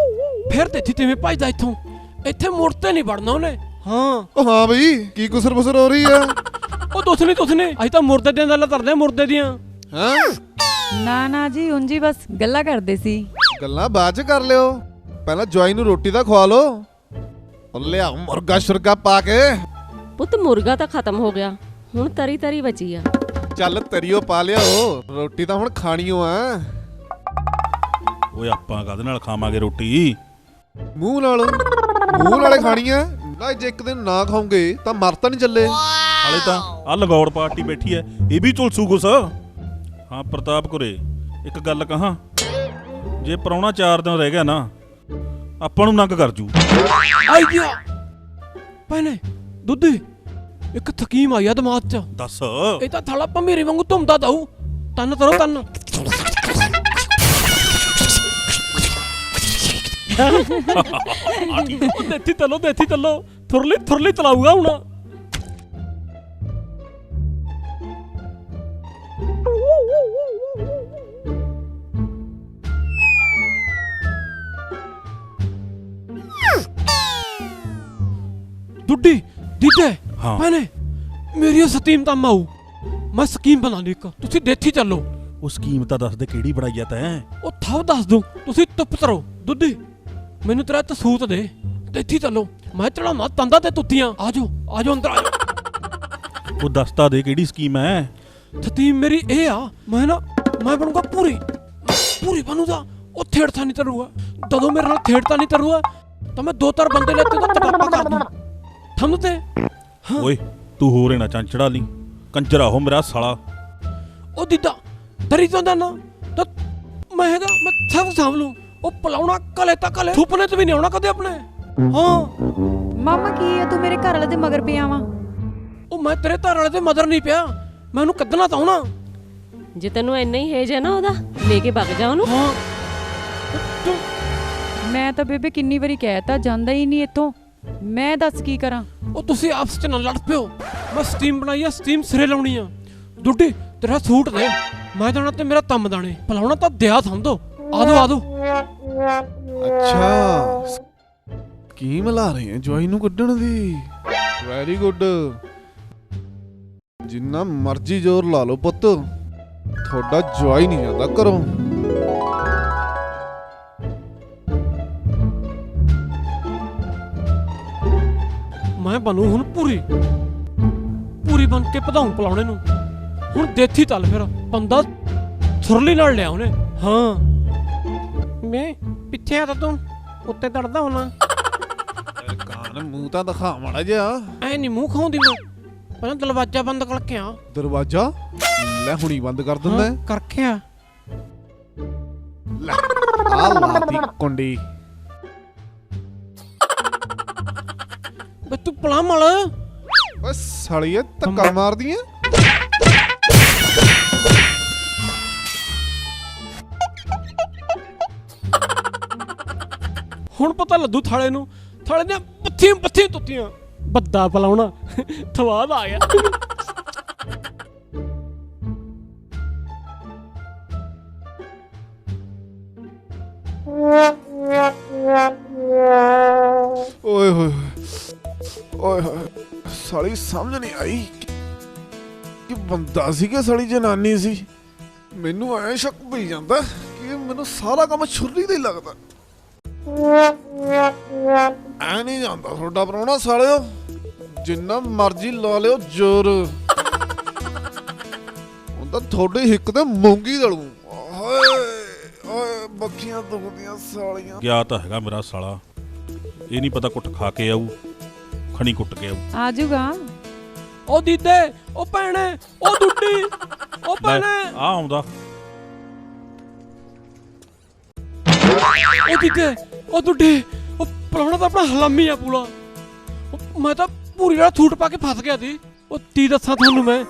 S3: ਫਿਰ ਤੇ ਕਿਵੇਂ ਭਜਦਾ ਇੱਥੋਂ। ਇੱਥੇ ਮੁੜ ਤੇ ਨਹੀਂ ਵੜਨਾ ਉਹਨੇ। ਹਾਂ
S1: ਉਹ ਹਾਂ ਬਈ, ਕੀ ਕੁਸਰ ਬਸਰ ਹੋ ਰਹੀ ਆ?
S3: ਉਹ ਤੁਸ ਨਹੀਂ ਅਸੀਂ ਤਾਂ ਮੁਰਦੇ ਦੀਆਂ ਗੱਲਾਂ ਕਰਦੇ ਆ। ਮੁਰਦੇ ਦੀਆਂ।
S1: ਹਾਂ
S2: ਨਾ ਜੀ ਉਂਜੀ ਬਸ ਗੱਲਾਂ ਕਰਦੇ ਸੀ।
S1: ਗੱਲਾਂ ਬਾਅਦ ਚ ਕਰ ਲਿਓ, ਪਹਿਲਾਂ ਜਵਾਈ ਨੂੰ ਰੋਟੀ ਤਾਂ ਖਵਾ ਲਓ। ਉਹ ਲਿਆ ਮੁਰਗਾ ਸ਼ੁਰਗਾ ਪਾ ਕੇ।
S5: ਪੁੱਤ ਮੁਰਗਾ ਤਾਂ ਖਤਮ ਹੋ ਗਿਆ, ਹੁਣ ਤਰੀ ਬਚੀ ਆ।
S1: ਚੱਲ ਤਰੀਓ ਪਾ ਲਿਆਓ, ਰੋਟੀ ਤਾਂ ਹੁਣ ਖਾਣੀਓ ਆ।
S4: ਓਏ ਆਪਾਂ ਕਾਹਦੇ ਨਾਲ ਖਾਵਾਂਗੇ ਰੋਟੀ?
S1: ਮੂੰਹ ਨਾਲੇ ਖਾਣੀ ਆ ਨਾ। ਜੇ ਇੱਕ ਦਿਨ ਨਾ ਖਾਓਗੇ ਤਾਂ ਮਰ ਤਾਂ ਨਹੀਂ ਚੱਲੇ।
S4: ਹਾਲੇ ਤਾਂ ਆ ਲੰਗੌੜ ਪਾਰਟੀ ਬੈਠੀ ਐ, ਇਹ ਵੀ ਝੁਲਸੂ ਕੁਛ। ਹਾਂ ਪ੍ਰਤਾਪ ਕੁਰੇ, ਇੱਕ ਗੱਲ ਕਹਾਂ, ਜੇ ਪ੍ਰਾਹੁਣਾ 4 ਦਿਨ ਰਹਿ ਗਿਆ ਨਾ ਆਪਾਂ ਨੂੰ ਨੰਗ ਕਰ ਜੂ।
S3: ਆਈ ਗਿਆ ਭੈਣੇ ਦੁੱਧੀ। ਇੱਕ ਥਕੀਮ ਆਈ ਆ ਦਿਮਾਗ 'ਚ।
S4: ਦੱਸ।
S3: ਇਹ ਤਾਂ ਥਾਲਾ ਭਮੀਰੀ ਵਾਂਗੂ ਧੁੰਮਦਾ ਦਊ। ਤੰਨ ਤਰੋ ਤੰਨ। ਉਹ ਦੇਤੀ ਤਲੋ ਥੁਰਲੀ ਚਲਾਊਗਾ ਹੁਣ। ਦੁੱਡੀ ਦੀਦੇ
S4: ਹਾਂ।
S3: ਭੈਣੇ ਮੇਰੀ ਉਹ ਸਕੀਮ ਤਾਂ ਮਾਊ ਮੈਂ ਸਕੀਮ ਬਣਾ ਲਈ ਇੱਕ ਤੁਸੀਂ ਦੇਥੀ ਚੱਲੋ
S4: ਉਹ ਸਕੀਮ ਤਾਂ ਦੱਸ ਦੇ ਕਿਹੜੀ ਬਣਾਈ ਆ ਤੈਂ?
S3: ਉਹ ਥਾਉ ਦੱਸ ਦੂੰ ਤੁਸੀਂ ਚੁੱਪ ਕਰੋ ਦੁੱਧੀ ਮੈਨੂੰ ਤੇਰਾ ਤਸੂਤ ਦੇ ਦੇਥੀ ਚੱਲੋ ਮੈਂ ਚੜਾਉਣਾ ਤੰਦਾ ਤੇ ਤੁੱਤੀਆਂ ਆਜੋ ਅੰਦਰ ਆਜੋ
S4: ਉਹ ਦੱਸਤਾ ਦੇ ਕਿਹੜੀ ਸਕੀਮ ਐ?
S3: ਸਕੀਮ ਮੇਰੀ ਇਹ ਆ ਮੈਂ ਬਣੂਗਾ ਪੂਰੀ ਬਣੂਗਾ ਉਹ ਥੇੜਤਾ ਨਹੀਂ ਤਰੂਗਾ ਜਦੋਂ ਮੇਰੇ ਨਾਲ ਥੇੜਤਾ ਨਹੀਂ ਤਰੂਗਾ ਤਾਂ ਮੈਂ 2-4 ਬੰਦੇ ਲੈਤੇ ਤਾਂ ਤੜਾਪਾ ਕਰ ਦੂੰ ਤੁਹਾਨੂੰ ਤੇ
S4: ਓਏ ਤੂੰ ਹੋਰ ਨਾ ਚੰਚੜਾ ਲਈ ਕੰਜਰਾ ਹੋ ਮੇਰਾ ਸਾਲਾ।
S3: ਉਹ ਦੀਦਾ ਡਰੀ ਜਾਂਦਾ ਨਾ ਤਾਂ ਮੈਂ ਸਭ ਸਾਂਭ ਲੂੰ ਉਹ ਪਲਾਉਣਾ ਕਲੇ ਤਾਂ ਕਲੇ ਸੁਪਨੇ ਚ ਵੀ ਨਹੀਂ ਆਉਣਾ ਕਦੇ ਆਪਣੇ ਹਾਂ
S2: ਮਾਮਾ ਕੀ ਆ ਤੂੰ ਮੇਰੇ ਘਰ ਵਾਲੇ ਦੇ ਮਗਰ ਪਿਆ ਵਾ?
S3: ਉਹ ਮੈਂ ਤੇਰੇ ਘਰ ਵਾਲੇ ਦੇ ਮਦਰ ਨਹੀਂ ਪਿਆ ਮੈਂ ਉਹਨੂੰ ਕੱਢਣਾ ਤਾਂ ਆਉਣਾ
S5: ਜੇ ਤੈਨੂੰ ਇੰਨਾ ਹੀ ਹੇਜ ਹੈ ਨਾ ਉਹਦਾ ਲੈ ਕੇ ਵਗ ਜਾ ਉਹਨੂੰ।
S3: ਹਾਂ ਤੂੰ
S2: ਮੈਂ ਤਾਂ ਬੇਬੇ ਕਿੰਨੀ ਵਾਰੀ ਕਹਿਤਾ ਜਾਂਦਾ ਹੀ ਨਹੀਂ ਇੱਥੋਂ। ਮੈਂ ਦੱਸ ਕੀ ਕਰਾਂ?
S3: ਉਹ ਤੁਸੀਂ ਆਪਸ ਚ ਨਾ ਲੜ ਪਿਓ ਮੈਂ ਸਟੀਮ ਬਣਾਈ ਆ ਸਟੀਮ ਸਿਰੇ ਲਾਉਣੀ ਆ ਦੁੱਡੀ ਤੇਰਾ ਸੂਟ ਦੇ ਮੈਂ ਜਾਣਾ ਤੇ ਮੇਰਾ ਤੰਮ ਦਾਣੇ ਪਲਾਉਣਾ ਤਾਂ ਦਿਆ ਸਮਝੋ ਆਦੋ
S1: ਅੱਛਾ ਸਕੀਮ ਲਾ ਰਹੇ ਆ ਜਵਾਈ ਨੂੰ ਕੱਢਣ ਦੀ। Very good. ਜਿੰਨਾ ਮਰਜ਼ੀ ਜ਼ੋਰ ਲਾ ਲਓ ਪੁੱਤ ਤੁਹਾਡਾ ਜਵਾਈ ਨਹੀਂ ਜਾਂਦਾ ਘਰੋਂ।
S3: ਮੈਂ ਬਣੂ ਹੁਣ ਪੂਰੀ ਬਣ ਕੇ ਵਧਾਉਂ ਪਲਾਉਣੇ ਨੂੰ ਹੁਣ ਦੇਥੀ ਚੱਲ ਫਿਰ ਬੰਦਾ ਸੁਰਲੀ ਨਾਲ ਲਿਆ ਉਹਨੇ। ਹਾਂ ਮੈਂ ਪਿੱਛੇ ਆ ਤਾਂ ਤੂੰ ਉੱਤੇ ਦੜਦਾ ਹੋਣਾ
S1: ਕਾਨ ਮੂੰਹ ਤਾਂ ਦਿਖਾ ਮਾੜਾ ਜਿਹਾ।
S3: ਐ ਨਹੀਂ ਮੂੰਹ ਖਾਉਂਦੀ ਮੈਂ ਪਹਿਲਾਂ ਦਰਵਾਜ਼ਾ ਬੰਦ ਕਰਕੇ ਆ
S1: ਦਰਵਾਜ਼ਾ ਲੈ ਹੁਣੀ ਬੰਦ ਕਰ ਦਿੰਦਾ ਹੈ।
S3: ਕਰਕੇ ਆ
S1: ਲੈ ਆ ਲਾਤੀ ਕੁੰਡੀ।
S3: ਬੇ ਤੂੰ ਪਲਾ ਮਲ
S1: ਓਏ ਸਾਲੀਏ ਧੱਕਾ ਮਾਰਦੀ ਐ।
S3: ਹੁਣ ਪਤਾ ਲੱਦੂ ਥਾਲੇ ਦੀਆਂ ਪੱਥੀਆਂ ਤੁੱਤੀਆਂ ਬੱਦਾ ਪਲਾਉਣਾ ਥਵਾਦ ਆ ਗਿਆ।
S1: ਓਏ ਹੋਏ ਓਏ ਹੋਏ ਸਾਲੀ ਸਮਝ ਨਹੀਂ ਆਈ ਕਿ ਬੰਦਾ ਸੀ ਕਿ ਸਾਲੀ ਜਨਾਨੀ ਸੀ। ਮੈਨੂੰ ਐ ਸ਼ੱਕ ਪਈ ਜਾਂਦਾ ਕਿ ਮੈਨੂੰ ਸਾਰਾ ਕੰਮ ਛੁਰੀ ਦਾ ਹੀ ਲੱਗਦਾ। ਐ ਨਹੀਂ ਜਾਂਦਾ ਤੁਹਾਡਾ ਪ੍ਰਾਹੁਣਾ ਸਾਲਿਓ ਜਿੰਨਾ ਮਰਜ਼ੀ ਲਾ ਲਿਓ ਜ਼ੋਰ ਹੁਣ ਤਾਂ ਤੁਹਾਡੇ ਹਿੱਕ ਤੇ ਮੂੰਗੀ ਦਲੂ। ਓਏ ਬੱਖੀਆਂ ਦੁਖਦੀਆਂ ਸਾਲੀਆਂ।
S4: ਗਿਆ ਤਾਂ ਹੈਗਾ ਮੇਰਾ ਸਾਲਾ ਇਹ ਨਹੀਂ ਪਤਾ ਕੁੱਟ ਖਾ ਕੇ ਆਊ ਖਣੀ ਕੁੱਟ ਕੇ ਆਊ।
S2: ਆ ਜਾਊਗਾ।
S3: ਉਹ ਦੀਦੇ ਉਹ ਭੈਣੇ ਉਹ ਦੁੱਡੀ ਉਹ ਭੈਣੇ
S4: ਆ ਆਉਂਦਾ
S3: ਉਹ ਦੀਦੇ ਉਹ ਦੁੱਡੀ ਉਹ ਪਲਾਉਣਾ ਤਾਂ ਆਪਣਾ ਹਲਾਮੀ ਆ ਪੂਰਾ। ਮੈਂ ਤਾਂ ਪੂਰੀ ਰਾਤ ਛੂਟ ਪਾ ਕੇ ਫਸ ਗਿਆ ਸੀ। ਉਹ ਤੀ ਦੱਸਾਂ ਤੁਹਾਨੂੰ ਮੈਂ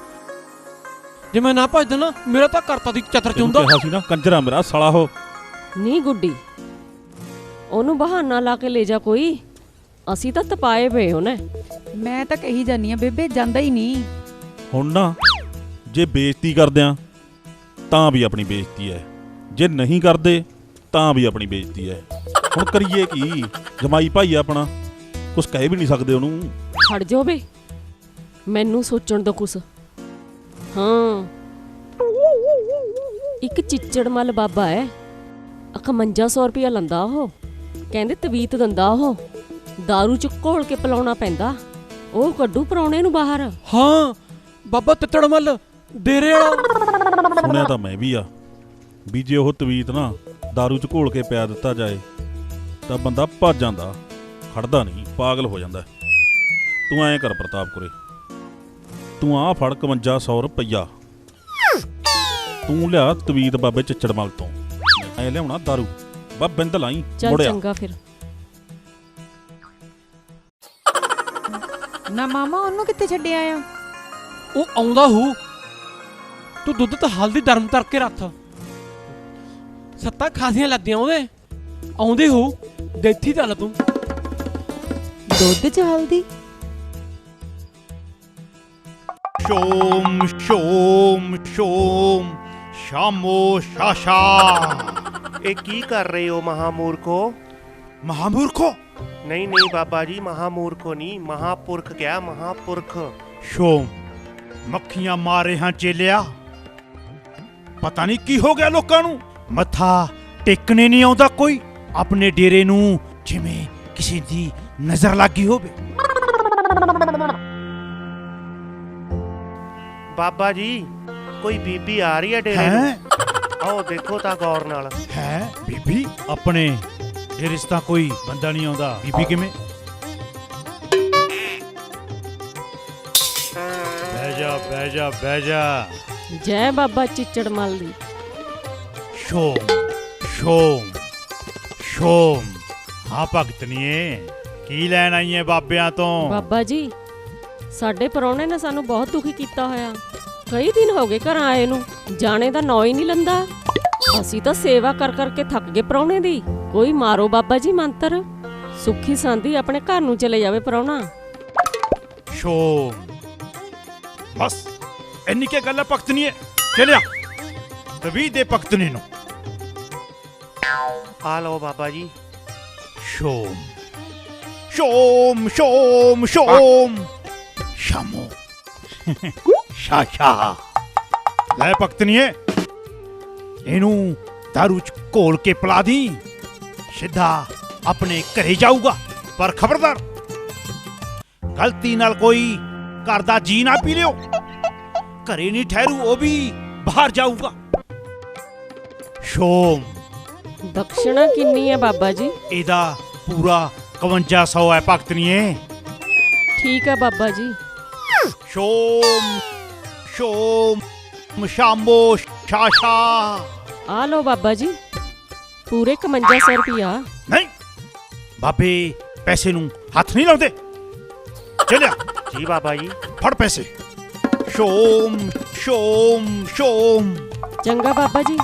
S3: ਜੇ ਮੈਂ ਨਾ ਭੱਜਦਾ ਨਾ ਮੇਰਾ ਤਾਂ ਕਰਤਾ ਦੀ ਚਤਰ ਚੁੰਦਾ
S4: ਕਿਹਾ ਸੀ ਨਾ ਕੰਜਰਾ ਮੇਰਾ ਸਾਲਾ ਹੋ।
S5: ਨਹੀਂ ਗੁੱਡੀ ਉਹਨੂੰ ਬਹਾਨਾ ਲਾ ਕੇ ਲੈ ਜਾ ਕੋਈ ਅਸੀਂ ਤਾਂ ਤਪਾਏ ਪਏ ਹੋਣੇ।
S2: ਮੈਂ ਤਾਂ ਕਹੀ ਜਾਨੀ ਆ ਬੇਬੇ ਜਾਂਦਾ ਹੀ ਨਹੀਂ।
S4: ਹੁਣ ਨਾ ਜੇ ਬੇਇੱਜ਼ਤੀ ਕਰਦੇ ਆ ਤਾਂ ਵੀ ਆਪਣੀ ਬੇਇੱਜ਼ਤੀ ਹੈ ਜੇ ਨਹੀਂ ਕਰਦੇ ਤਾਂ ਵੀ ਆਪਣੀ ਬੇਇੱਜ਼ਤੀ ਹੈ। ਹੁਣ ਕਰੀਏ ਕੀ ਜਮਾਈ ਭਾਈ ਆਪਣਾ ਕੁਛ ਕਹਿ ਵੀ ਨਹੀਂ ਸਕਦੇ ਉਹਨੂੰ।
S5: ਖੜ ਜਾਓ ਬੇ ਮੈਨੂੰ ਸੋਚਣ ਦੋ ਕੁਛ। ਹਾਂ ਇੱਕ ਚਿੱਚੜ ਮੱਲ ਬਾਬਾ ਹੈ 5100 ਰੁਪਇਆ ਲੰਦਾ ਉਹ ਕਹਿੰਦੇ ਤਵੀਤ ਦਿੰਦਾ ਉਹ ਦਾਰੂ ਚ ਘੋਲ ਕੇ ਪਿਲਾਉਣਾ ਪੈਂਦਾ ਉਹ ਕੱਢੂ ਪਰਾਉਣੇ ਨੂੰ ਬਾਹਰ।
S3: ਹਾਂ ਬਾਬਾ ਤਿੱਤੜ ਮੱਲ ਡੇਰੇ ਵਾਲਾ
S4: ਸੁਣਿਆ ਤਾਂ ਮੈਂ ਵੀ ਆ ਵੀ ਜੇ ਉਹ ਤਵੀਤ ਨਾ ਦਾਰੂ ਚ ਘੋਲ ਕੇ ਪਿਆ ਦਿੱਤਾ ਜਾਏ ਤਾਂ ਬੰਦਾ ਭੱਜ ਜਾਂਦਾ ਖੜਦਾ ਨਹੀਂ ਪਾਗਲ ਹੋ ਜਾਂਦਾ। ਤੂੰ ਐਂ ਕਰ ਪ੍ਰਤਾਪ ਕੁਰੇ ਤੂੰ ਆ ਫੜ 5100 ਰੁਪਈਆ ਤੂੰ ਲਿਆ ਤਵੀਤ ਬਾਬੇ ਚਿੱਚੜ ਮੱਲ ਤੋਂ ਐ ਲਿਆਉਣਾ ਦਾਰੂ ਬਾ ਬਿੰਦ ਲਾਈ
S5: ਚੱਲ
S4: ਮੁੜਿਆ।
S5: ਚੰਗਾ ਫਿਰ
S2: ਨਾ ਮਾਮਾ ਉਹਨੂੰ ਕਿੱਥੇ ਛੱਡਿਆ ਆ?
S3: ਉਹ ਆਉਂਦਾ ਹੂ ਤੂੰ ਦੁੱਧ ਤਾਂ ਹਲਦੀ ਡਰਮ ਕਰਕੇ ਰੱਖ ਸੱਤਾਂ ਖਾਸੀਆਂ ਲੱਗਦੀਆਂ ਉਹਦੇ ਆਉਂਦੇ ਹੋ ਦੇਥੀ ਚੱਲ ਤੂੰ
S2: ਦੁੱਧ 'ਚ ਹਲਦੀ?
S7: ਸ਼ੋਮ ਸ਼ੋਮ ਸ਼ੋਮ ਸ਼ਾਮੋ ਸ਼ਾਸ਼ਾ।
S8: ਇਹ ਕੀ ਕਰ ਰਹੇ ਹੋ ਮਹਾਮੂਰਖੋ?
S7: ਮਹਾਮੂਰਖੋ
S8: ਨਹੀਂ ਨਹੀਂ ਬਾਬਾ ਜੀ ਮਹਾਮੂਰਖੋ ਨਹੀਂ ਮਹਾਪੁਰਖ ਕਿਹਾ ਮਹਾਪੁਰਖ।
S7: ਸ਼ੋਮ ਮੱਖੀਆਂ ਮਾਰ ਰਿਹਾ ਚੇਲਿਆ। ਪਤਾ ਨਹੀਂ ਕੀ ਹੋ ਗਿਆ ਲੋਕਾਂ ਨੂੰ, ਮੱਥਾ ਟੇਕਣੇ ਨਹੀਂ ਆਉਂਦਾ ਕੋਈ ਆਪਣੇ ਡੇਰੇ ਨੂੰ, ਜਿਵੇਂ ਕਿਸੇ ਦੀ ਨਜ਼ਰ ਲੱਗੀ ਹੋਵੇ।
S8: ਬਾਬਾ ਜੀ ਕੋਈ ਬੀਬੀ ਆ ਰਹੀ ਹੈ ਡੇਰੇ ਨੂੰ।
S7: ਹੈ
S8: ਆਓ ਦੇਖੋ ਤਾਂ ਗੌਰ ਨਾਲ।
S7: ਹੈ ਬੀਬੀ? ਆਪਣੇ ਡੇਰੇ 'ਚ ਤਾਂ ਕੋਈ ਬੰਦਾ ਨਹੀਂ ਆਉਂਦਾ, ਬੀਬੀ ਕਿਵੇਂ? ਬਹਿ ਜਾ ਬਹਿ ਜਾ ਬਹਿ ਜਾ।
S5: ਜੈ ਬਾਬਾ ਚਿੱਚੜ ਮੱਲ ਦੀ।
S7: ਸ਼ੋਮ ਸ਼ੋਮ ਸ਼ੋਮ। ਹਾਂ ਭਗਤਨੀਏ, ਕੀ ਲੈਣ ਆਈ ਹੈ ਬਾਬਿਆਂ ਤੋਂ?
S5: ਬਾਬਾ ਜੀ ਸਾਡੇ ਪਰੌਣੇ ਨੇ ਸਾਨੂੰ ਬਹੁਤ ਦੁਖੀ ਕੀਤਾ ਹੋਇਆ। ਕਈ ਦਿਨ ਹੋ ਗਏ ਘਰਾਂ ਆਏ ਨੂੰ, ਜਾਣੇ ਦਾ ਨਾਂ ਹੀ ਨਹੀਂ ਲੰਦਾ। ਅਸੀਂ ਤਾਂ ਸੇਵਾ ਕਰ ਕਰਕੇ ਥੱਕ ਗਏ ਪਰੌਣੇ ਦੀ। ਕੋਈ ਮਾਰੋ ਬਾਬਾ ਜੀ ਮੰਤਰ, ਸੁੱਖੀ ਸਾਂਦੀ ਆਪਣੇ ਘਰ ਨੂੰ ਚਲੇ ਜਾਵੇ ਪਰੌਣਾ।
S7: ਸ਼ੋਮ ਬਸ ਇੰਨੀ ਕੀ ਗੱਲ ਹੈ ਭਗਤਨੀਏ? ਚਲਿਆ ਤਵੀ ਦੇ ਭਗਤਨੀ ਨੂੰ।
S8: ਆ ਲਓ ਬਾਬਾ ਜੀ।
S7: ਸ਼ੋਮ ਸ਼ੋਮ ਸ਼ੋਮ ਸ਼ੋਮ ਸ਼ਾਮੋ ਸ਼ਾਸ਼ਾ। ਲੈ ਭਗਤਨੀਏ, ਇਹਨੂੰ ਦਾਰੂ ਚ ਘੋਲ ਕੇ ਪਿਲਾ ਦੀ, ਸਿੱਧਾ ਆਪਣੇ ਘਰੇ ਜਾਊਗਾ। ਪਰ ਖਬਰਦਾਰ, ਗਲਤੀ ਨਾਲ ਕੋਈ ਘਰ ਦਾ ਜੀ ਨਾ ਪੀ ਲਿਓ। ਘਰੇ ਨਹੀਂ ਠਹਿਰੂ, ਉਹ ਵੀ ਬਾਹਰ ਜਾਊਗਾ। ਸ਼ੋਮ
S5: ਦਕਸ਼ਣਾ ਕਿੰਨੀ ਹੈ ਬਾਬਾ ਜੀ?
S7: ਇਹਦਾ ਪੂਰਾ 5100 ਹੈ ਭਗਤਨੀਏ।
S5: ਠੀਕ ਹੈ ਬਾਬਾ ਜੀ।
S7: ਸ਼ੋਮ ਸ਼ੋਮ ਸ਼ਾਮੋ ਸ਼ਾਸ਼ਾ।
S5: ਆ ਲਓ ਬਾਬਾ ਜੀ, ਪੂਰੇ 5100 ਰੁਪਿਆ।
S7: ਨਹੀਂ ਬਾਬੇ ਪੈਸੇ ਨੂੰ ਹੱਥ ਨਹੀਂ ਲਾਉਂਦੇ। ਚਲਿਆ
S8: ਜੀ ਬਾਬਾ ਜੀ।
S7: ਫੜ ਪੈਸੇ। ਸ਼ੋਮ ਸ਼ੋਮ ਸ਼ੋਮ
S5: ਚੰਗਾ ਬਾਬਾ ਜੀ,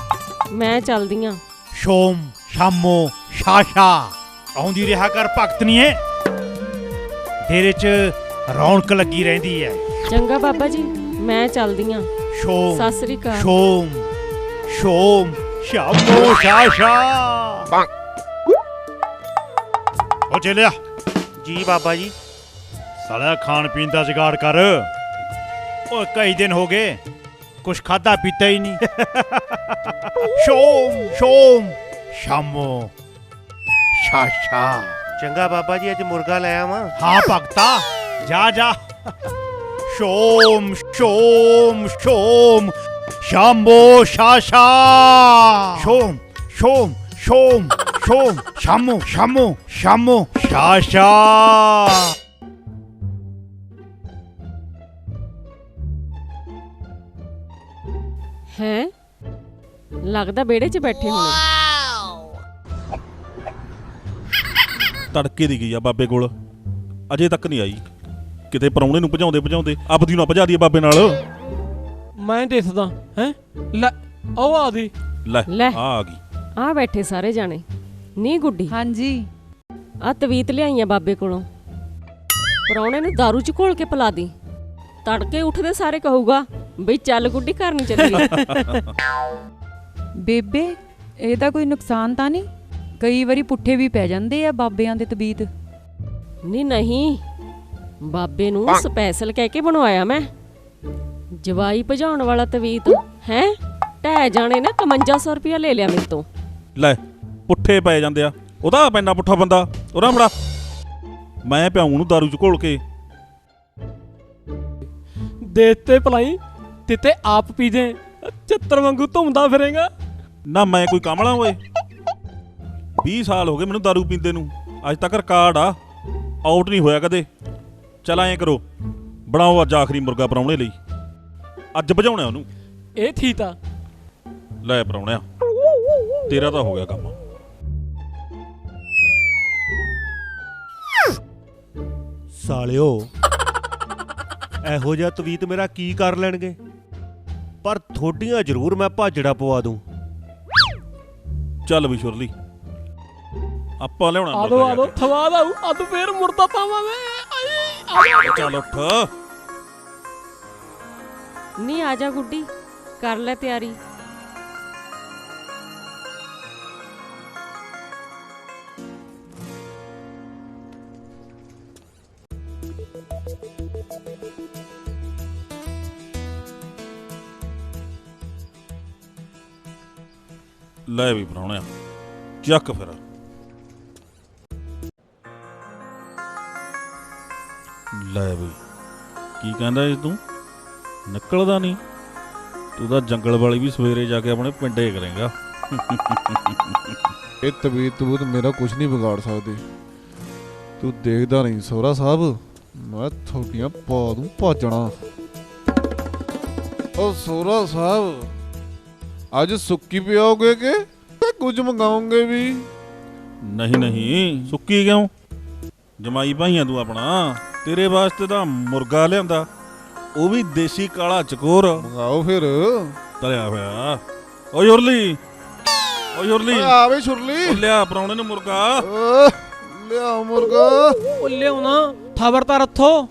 S5: ਮੈਂ ਚੱਲਦੀ ਆਂ।
S7: ਸ਼ੋਮ ਸ਼ਾਮੋ ਸ਼ਾਸ਼ਾ। ਆਉਂਦੀ ਰਿਹਾ ਕਰ ਭਗਤਨੀਏ, ਡੇਰੇ 'ਚ ਰੌਣਕ ਲੱਗੀ ਰਹਿੰਦੀ ਹੈ।
S5: ਚੰਗਾ ਬਾਬਾ ਜੀ, ਮੈਂ ਚੱਲਦੀ ਆਂ।
S7: ਸ਼ੋਮ
S5: ਸਤਿ ਸ੍ਰੀ ਅਕਾਲ।
S7: ਸ਼ੋਮ ਸ਼ੋਮ ਸ਼ਾਮੋ ਸ਼ਾਸ਼ਾ। ਉਹ ਚਲਿਆ।
S8: ਜੀ ਬਾਬਾ ਜੀ।
S7: ਸਾਲਿਆ ਖਾਣ ਪੀਣ ਦਾ ਜੁਗਾੜ ਕਰ। ਓਏ ਕਈ ਦਿਨ ਹੋ ਗਏ ਕੁਛ ਖਾਦਾ ਪੀਤਾ ਹੀ ਨਹੀਂ। ਸ਼ੋਮ ਸ਼ੋਮ ਸ਼ਾਮੋ ਸ਼ਾਸ਼ਾ।
S8: ਚੰਗਾ ਬਾਬਾ ਜੀ, ਅੱਜ ਮੁਰਗਾ ਲੈ ਆਵਾਂ।
S7: ਹਾਂ ਭਗਤਾ, ਜਾ ਜਾ। ਸ਼ੋਮ ਸ਼ੋਮ ਸ਼ੋਮ ਸ਼ਾਮੋ ਸ਼ਾਸ਼ਾ। ਸ਼ੋਮ ਸ਼ੋਮ ਸ਼ੋਮ ਸ਼ੋਮ ਸ਼ਾਮੋ ਸ਼ਾਮੋ ਸ਼ਾਮੋ ਸ਼ਾਸ਼ਾ।
S5: ਹੈਂ, ਲੱਗਦਾ ਵਿਹੜੇ 'ਚ ਬੈਠੇ ਹੋਣੇ।
S4: ਤੜਕੇ ਦੀ ਗਈ ਆ ਬਾਬੇ ਕੋਲ, ਅਜੇ ਤੱਕ ਨਹੀਂ ਆਈ। ਕਿਤੇ ਪਰੌਣੇ ਨੂੰ ਭਜਾਉਂਦੇ ਭਜਾਉਂਦੇ ਆਪਦੀ ਨੂੰ ਭਜਾ ਦਈਏ ਬਾਬੇ ਨਾਲ।
S3: ਮੈਂ ਦੇਖਦਾ ਹੈ। ਲੈ ਉਹ ਆ ਦੀ।
S5: ਲੈ।
S4: ਆ ਗਈ।
S5: ਆ ਬੈਠੇ ਸਾਰੇ ਜਾਣੇ। ਨੀ ਗੁੱਡੀ,
S2: ਹਾਂਜੀ।
S5: ਆ ਤਵੀਤ ਲਿਆਈਆਂ ਬਾਬੇ ਕੋਲੋਂ। ਪਰੌਣੇ ਨੂੰ ਦਾਰੂ ਚ ਘੋਲ ਕੇ ਪਿਲਾ ਦੀ। ਤੜਕੇ ਉੱਠਦੇ ਸਾਰੇ ਕਹੂਗਾ ਬਈ ਚੱਲ ਗੁੱਡੀ ਘਰ ਨੂੰ ਚੱਲੀਏ।
S2: ਬੇਬੇ ਇਹਦਾ ਕੋਈ ਨੁਕਸਾਨ ਤਾਂ ਨਹੀਂ? ਕਈ ਵਾਰੀ ਪੁੱਠੇ ਵੀ ਪੈ ਜਾਂਦੇ ਆ ਬਾਬਿਆਂ ਦੇ ਤਬੀਤ।
S5: ਨਹੀਂ, ਬਾਬੇ ਨੂੰ ਸਪੈਸ਼ਲ ਕਹਿ ਕੇ ਬਣਵਾਇਆ ਮੈਂ। ਜਵਾਈ ਭਜਾਉਣ ਵਾਲਾ ਤਵੀਤ ਹੈ। ਢਹਿ ਜਾਣੇ ਨਾ 5100 ਰੁਪਇਆ ਲੈ ਲਿਆ ਮੇਰੇ ਤੋਂ।
S4: ਲੈ ਪੁੱਠੇ ਪੈ ਜਾਂਦੇ ਆ, ਉਹਦਾ ਪੈਨਾ ਪੁੱਠਾ ਬੰਦਾ। ਉਹਦਾ ਫੜਾ, ਮੈਂ ਪਿਆਉਂ ਨੂੰ ਦਾਰੂ ਚ ਘੋਲ ਕੇ।
S3: ਦੇਤੇ ਭਲਾਈ ਤੇ ਆਪ ਪੀ ਦੇ, ਚੱਤਰ ਵਾਂਗੂ ਧੁੰਮਦਾ ਫਿਰੇਗਾ।
S4: ਨਾ ਮੈਂ ਕੋਈ ਕਾਮਲਾ ਓਏ, 20 ਸਾਲ ਹੋ ਗਏ ਮੈਨੂੰ ਦਾਰੂ ਪੀਂਦੇ ਨੂੰ, ਅੱਜ ਤੱਕ ਰਿਕਾਰਡ ਆ, ਆਊਟ ਨਹੀਂ ਹੋਇਆ ਕਦੇ। ਚੱਲ ਐਂ ਕਰੋ, ਬਣਾਓ ਅੱਜ ਆਖਰੀ ਮੁਰਗਾ ਪਰਾਉਣੇ ਲਈ, ਅੱਜ ਭਜਾਉਣਾ ਉਹਨੂੰ।
S3: ਇਹ ਠੀਕ ਆ।
S4: ਲੈ ਪਰਾਉਣਿਆ, ਤੇਰਾ ਤਾਂ ਹੋ ਗਿਆ ਕੰਮ।
S8: ਸਾਲਿਓ, ਇਹੋ ਜਿਹਾ ਤਵੀਤ ਮੇਰਾ ਕੀ ਕਰ ਲੈਣਗੇ, ਪਰ ਥੋਡੀਆਂ ਜ਼ਰੂਰ ਮੈਂ ਭਾਜੜਾ ਪਵਾ ਦੂੰ।
S4: ਚੱਲ ਵੀ ਸ਼ੁਰਲੀ, ਆਪਾਂ ਲਿਆਉਣਾ
S3: ਆਦੋ
S4: ਮੁਰਗਾ
S3: ਆਦੋ
S4: ਜਾ ਕੇ।
S3: ਥਵਾ ਦਾ ਅੱਜ ਫੇਰ ਮੁਰਦਾ ਪਾਵਾਂ ਮੈਂ।
S4: ਚੱਲ ਉੱਠ।
S5: ਨੀ ਆ ਜਾ ਗੁੱਡੀ, ਕਰ ਲੈ ਤਿਆਰੀ।
S4: ਲੈ ਵੀ ਪ੍ਰਾਹੁਣਿਆ ਚੱਕ ਫਿਰ। ਲੈ ਵੀ ਕੀ ਕਹਿੰਦਾ ਇਹ ਤੂੰ ਨਿਕਲਦਾ ਨਹੀਂ? ਤੂੰ ਤਾਂ ਜੰਗਲ ਵਾਲੀ ਵੀ ਸਵੇਰੇ ਜਾ ਕੇ ਆਪਣੇ ਪਿੰਡੇ ਕਰੇਗਾ।
S1: ਇਹ ਤਬੀਅਤ ਮੇਰਾ ਕੁਝ ਨਹੀਂ ਵਿਗਾੜ ਸਕਦੇ। ਤੂੰ ਦੇਖਦਾ ਨਹੀਂ ਸੋਹਰਾ ਸਾਹਿਬ, ਮੈਂ ਤੁਹਾਡੀਆਂ ਪਾ ਦੂੰ ਭਾਜਣਾ। ਉਹ ਸੋਹਰਾ ਸਾਹਿਬ, ਅੱਜ ਸੁੱਕੀ ਪਿਆਓਗੇ ਕਿ ਕੁਝ ਮੰਗਾਓਗੇ ਵੀ?
S4: ਨਹੀਂ ਨਹੀਂ, ਸੁੱਕੀ ਕਿਉਂ? ਜਮਾਈ ਭਾਈਆਂ ਤੂੰ ਆਪਣਾ, ਤੇਰੇ ਵਾਸਤੇ ਤਾਂ ਮੁਰਗਾ ਲਿਆਂਦਾ, ਉਹ ਵੀ ਦੇਸੀ ਕਾਲਾ ਚਕੋਰ
S1: ਮੰਗਾਓ ਫਿਰ।
S4: ਤਲਿਆ ਹੋਇਆ। ਓਏ ਉਰਲੀ, ਓਏ ਉਰਲੀ,
S1: ਆਵੇ ਛੁਰਲੀ,
S4: ਉਹ ਲਿਆ ਪ੍ਰਾਹੁਣੇ ਨੂੰ ਮੁਰਗਾ।
S1: ਲਿਆ ਮੁਰਗਾ।
S3: ਉਹ ਲਿਆਉਣਾ ਥਾਵਰ ਤਾਂ ਰੱਥੋ,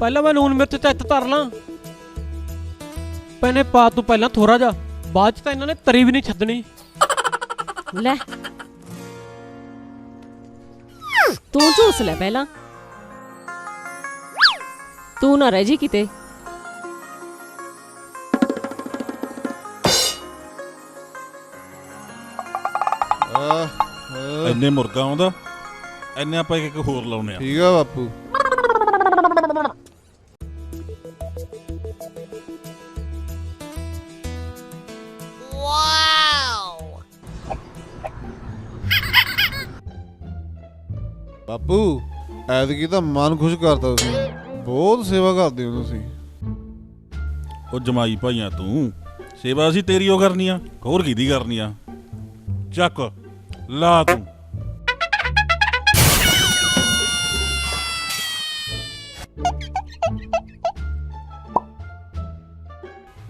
S3: ਪਹਿਲਾਂ ਮੈਂ ਲੂਣ ਮਿਰਚ ਚੱਤ ਧਰ ਲਾਂ। ਪੈਨੇ ਪਾ ਤੂੰ ਪਹਿਲਾਂ ਥੋੜਾ ਜਾ, ਬਾਅਦ ਚ ਤਾਂ ਇਹਨਾਂ ਨੇ ਤਰੀ ਵੀ ਨਹੀਂ ਛੱਡਣੀ।
S5: ਲੈ ਤੂੰ ਝੂਸ ਲੈ ਪਹਿਲਾਂ, ਤੂੰ ਨਾ ਰਹਿ ਜੀ ਕਿਤੇ।
S4: ਇੰਨੇ ਮੁਰਗਾ ਆਉਂਦਾ, ਇੰਨੇ ਆਪਾਂ ਇੱਕ ਹੋਰ ਲਾਉਨੇ ਆ।
S1: ਠੀਕ ਆ ਬਾਪੂ। ਬਾਪੂ ਐਤਕੀ ਤਾਂ ਮਨ ਖੁਸ਼ ਕਰਤਾ ਤੁਸੀਂ, ਬਹੁਤ ਸੇਵਾ ਕਰਦੇ ਹੋ ਤੁਸੀਂ।
S4: ਉਹ ਜਮਾਈ ਭਾਈਆਂ ਤੂੰ, ਸੇਵਾ ਅਸੀਂ ਤੇਰੀ ਉਹ ਕਰਨੀ ਆ, ਹੋਰ ਕਿਹਦੀ ਕਰਨੀ ਆ? ਚੱਕ ਲਾ ਤੂੰ।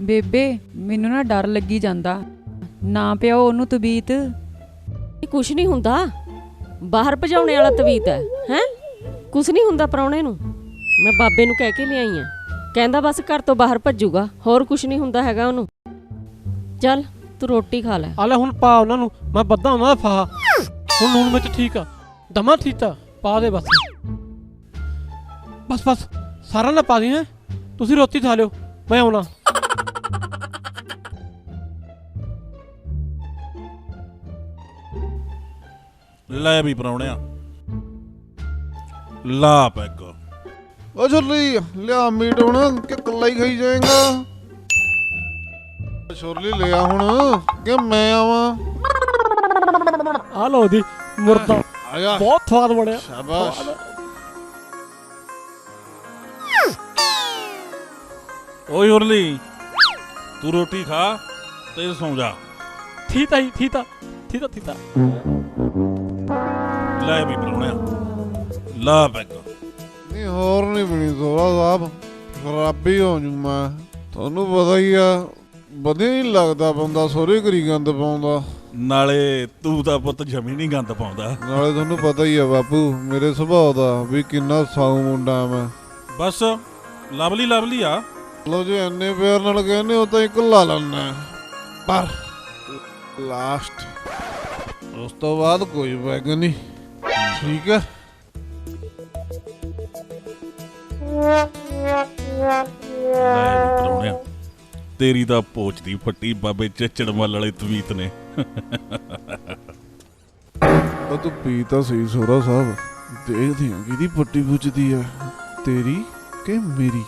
S2: ਬੇਬੇ ਮੈਨੂੰ ਨਾ ਡਰ ਲੱਗੀ ਜਾਂਦਾ, ਨਾ ਪਿਓ ਉਹਨੂੰ ਤਬੀਤ।
S5: ਇਹ ਕੁਛ ਨਹੀਂ ਹੁੰਦਾ, ਬਾਹਰ ਭਜਾਉਣੇ ਵਾਲਾ ਤਵੀਤ ਹੈ ਕੁਛ ਨਹੀਂ ਹੁੰਦਾ ਪ੍ਰਾਹੁਣੇ ਨੂੰ। ਮੈਂ ਬਾਬੇ ਨੂੰ ਕਹਿ ਕੇ ਲਿਆਈ ਆ, ਕਹਿੰਦਾ ਬਸ ਘਰ ਤੋਂ ਬਾਹਰ ਭੱਜੂਗਾ, ਹੋਰ ਕੁਛ ਨਹੀਂ ਹੁੰਦਾ ਹੈਗਾ ਉਹਨੂੰ। ਚੱਲ ਤੂੰ ਰੋਟੀ ਖਾ ਲੈ।
S3: ਆ ਲੈ ਹੁਣ ਪਾ ਉਹਨਾਂ ਨੂੰ, ਮੈਂ ਬੱਧਾ ਉਹਨਾਂ ਦਾ ਫਾਹਾ। ਹੁਣ ਲੂਣ ਮਿਰਚ ਠੀਕ ਆ, ਦਮਾ ਠੀਤਾ ਪਾ ਦੇ ਬਸ। ਬਸ ਬਸ ਸਾਰਾ ਨਾ ਪਾ ਦੀ ਹੈ, ਤੁਸੀਂ ਰੋਟੀ ਖਾ ਲਿਓ, ਮੈਂ ਆਉਣਾ।
S4: ਲੈ ਵੀ ਪ੍ਰਾਹੁਣਿਆ ਲਾ ਪੈਗ।
S1: ਓ ਛੁਰਲੀ ਲਿਆ ਮੀਟ ਹੁਣ, ਕਿ ਕੱਲਾ ਹੀ ਖਾਈ ਜਾਏਗਾ? ਛੁਰਲੀ ਲਿਆ ਹੁਣ ਕਿ ਮੈਂ ਆਵਾਂ?
S3: ਆ ਲਓ ਦੀ ਮੁਰਦਾ,
S1: ਆ ਜਾ।
S3: ਬਹੁਤ ਸਵਾਦ ਬਣਿਆ।
S1: ਸ਼ਾਬਾਸ਼।
S4: ਓਏ ਉਰਲੀ, ਤੂੰ ਰੋਟੀ ਖਾ ਤੇ ਸੌਂ ਜਾ।
S3: ਠੀਕ ਆ ਜੀ, ਠੀਕ ਆ, ਠੀਕ ਆ, ਠੀਕ ਆ।
S4: ਲੈ ਵੀ ਪ੍ਰਾਹੁਣਿਆ ਲਾ ਪੈਗ।
S1: ਨਹੀਂ ਹੋਰ ਨਹੀਂ ਪੀਣੀ ਸੋਹਰਾ ਸਾਹਿਬ, ਖਰਾਬੀ ਹੋ ਜੂ ਮੈਂ। ਤੁਹਾਨੂੰ ਪਤਾ ਹੀ ਆ, ਵਧੀਆ ਨਹੀਂ ਲੱਗਦਾ ਬੰਦਾ ਸਹੁਰੇ ਘਰੀ ਗੰਦ ਪਾਉਂਦਾ।
S4: ਨਾਲੇ ਤੂੰ ਤਾਂ ਪੁੱਤ ਜਮੀ ਨਹੀਂ ਗੰਦ ਪਾਉਂਦਾ।
S1: ਨਾਲੇ ਤੁਹਾਨੂੰ ਪਤਾ ਹੀ ਆ ਬਾਪੂ ਮੇਰੇ ਸੁਭਾਅ ਦਾ ਵੀ ਕਿੰਨਾ ਸਾਊ ਮੁੰਡਾ ਮੈਂ।
S4: ਬਸ ਲਵਲੀ ਲਵਲੀ ਆ।
S1: ਲੋ ਜੇ ਇੰਨੇ ਪਿਆਰ ਨਾਲ ਕਹਿੰਦੇ ਹੋ ਤਾਂ ਇੱਕ ਲਾ ਲੈਣਾ, ਪਰ ਲਾਸਟ ਉਸ ਤੋਂ ਬਾਅਦ ਕੋਈ ਬੈਗ ਨਹੀਂ। ਠੀਕ ਹੈ।
S4: ਲੈ ਵੀ ਪ੍ਰਾਹੁਣਿਆ, ਤੇਰੀ ਤਾਂ ਪੋਚ ਦੀ ਫੱਟੀ ਬਾਬੇ ਚੱਚੜਮੱਲ ਵਾਲੇ ਤਵੀਤ ਨੇ।
S1: ਉਹ ਤੂੰ ਪੀ ਤਾਂ ਸਹੀ ਸੋਹਰਾ ਸਾਹਿਬ, ਦੇਖਦੀ ਆ ਕਿਹਦੀ ਪੱਟੀ ਪੁੱਜਦੀ ਆ, ਤੇਰੀ ਕਿ ਮੇਰੀ?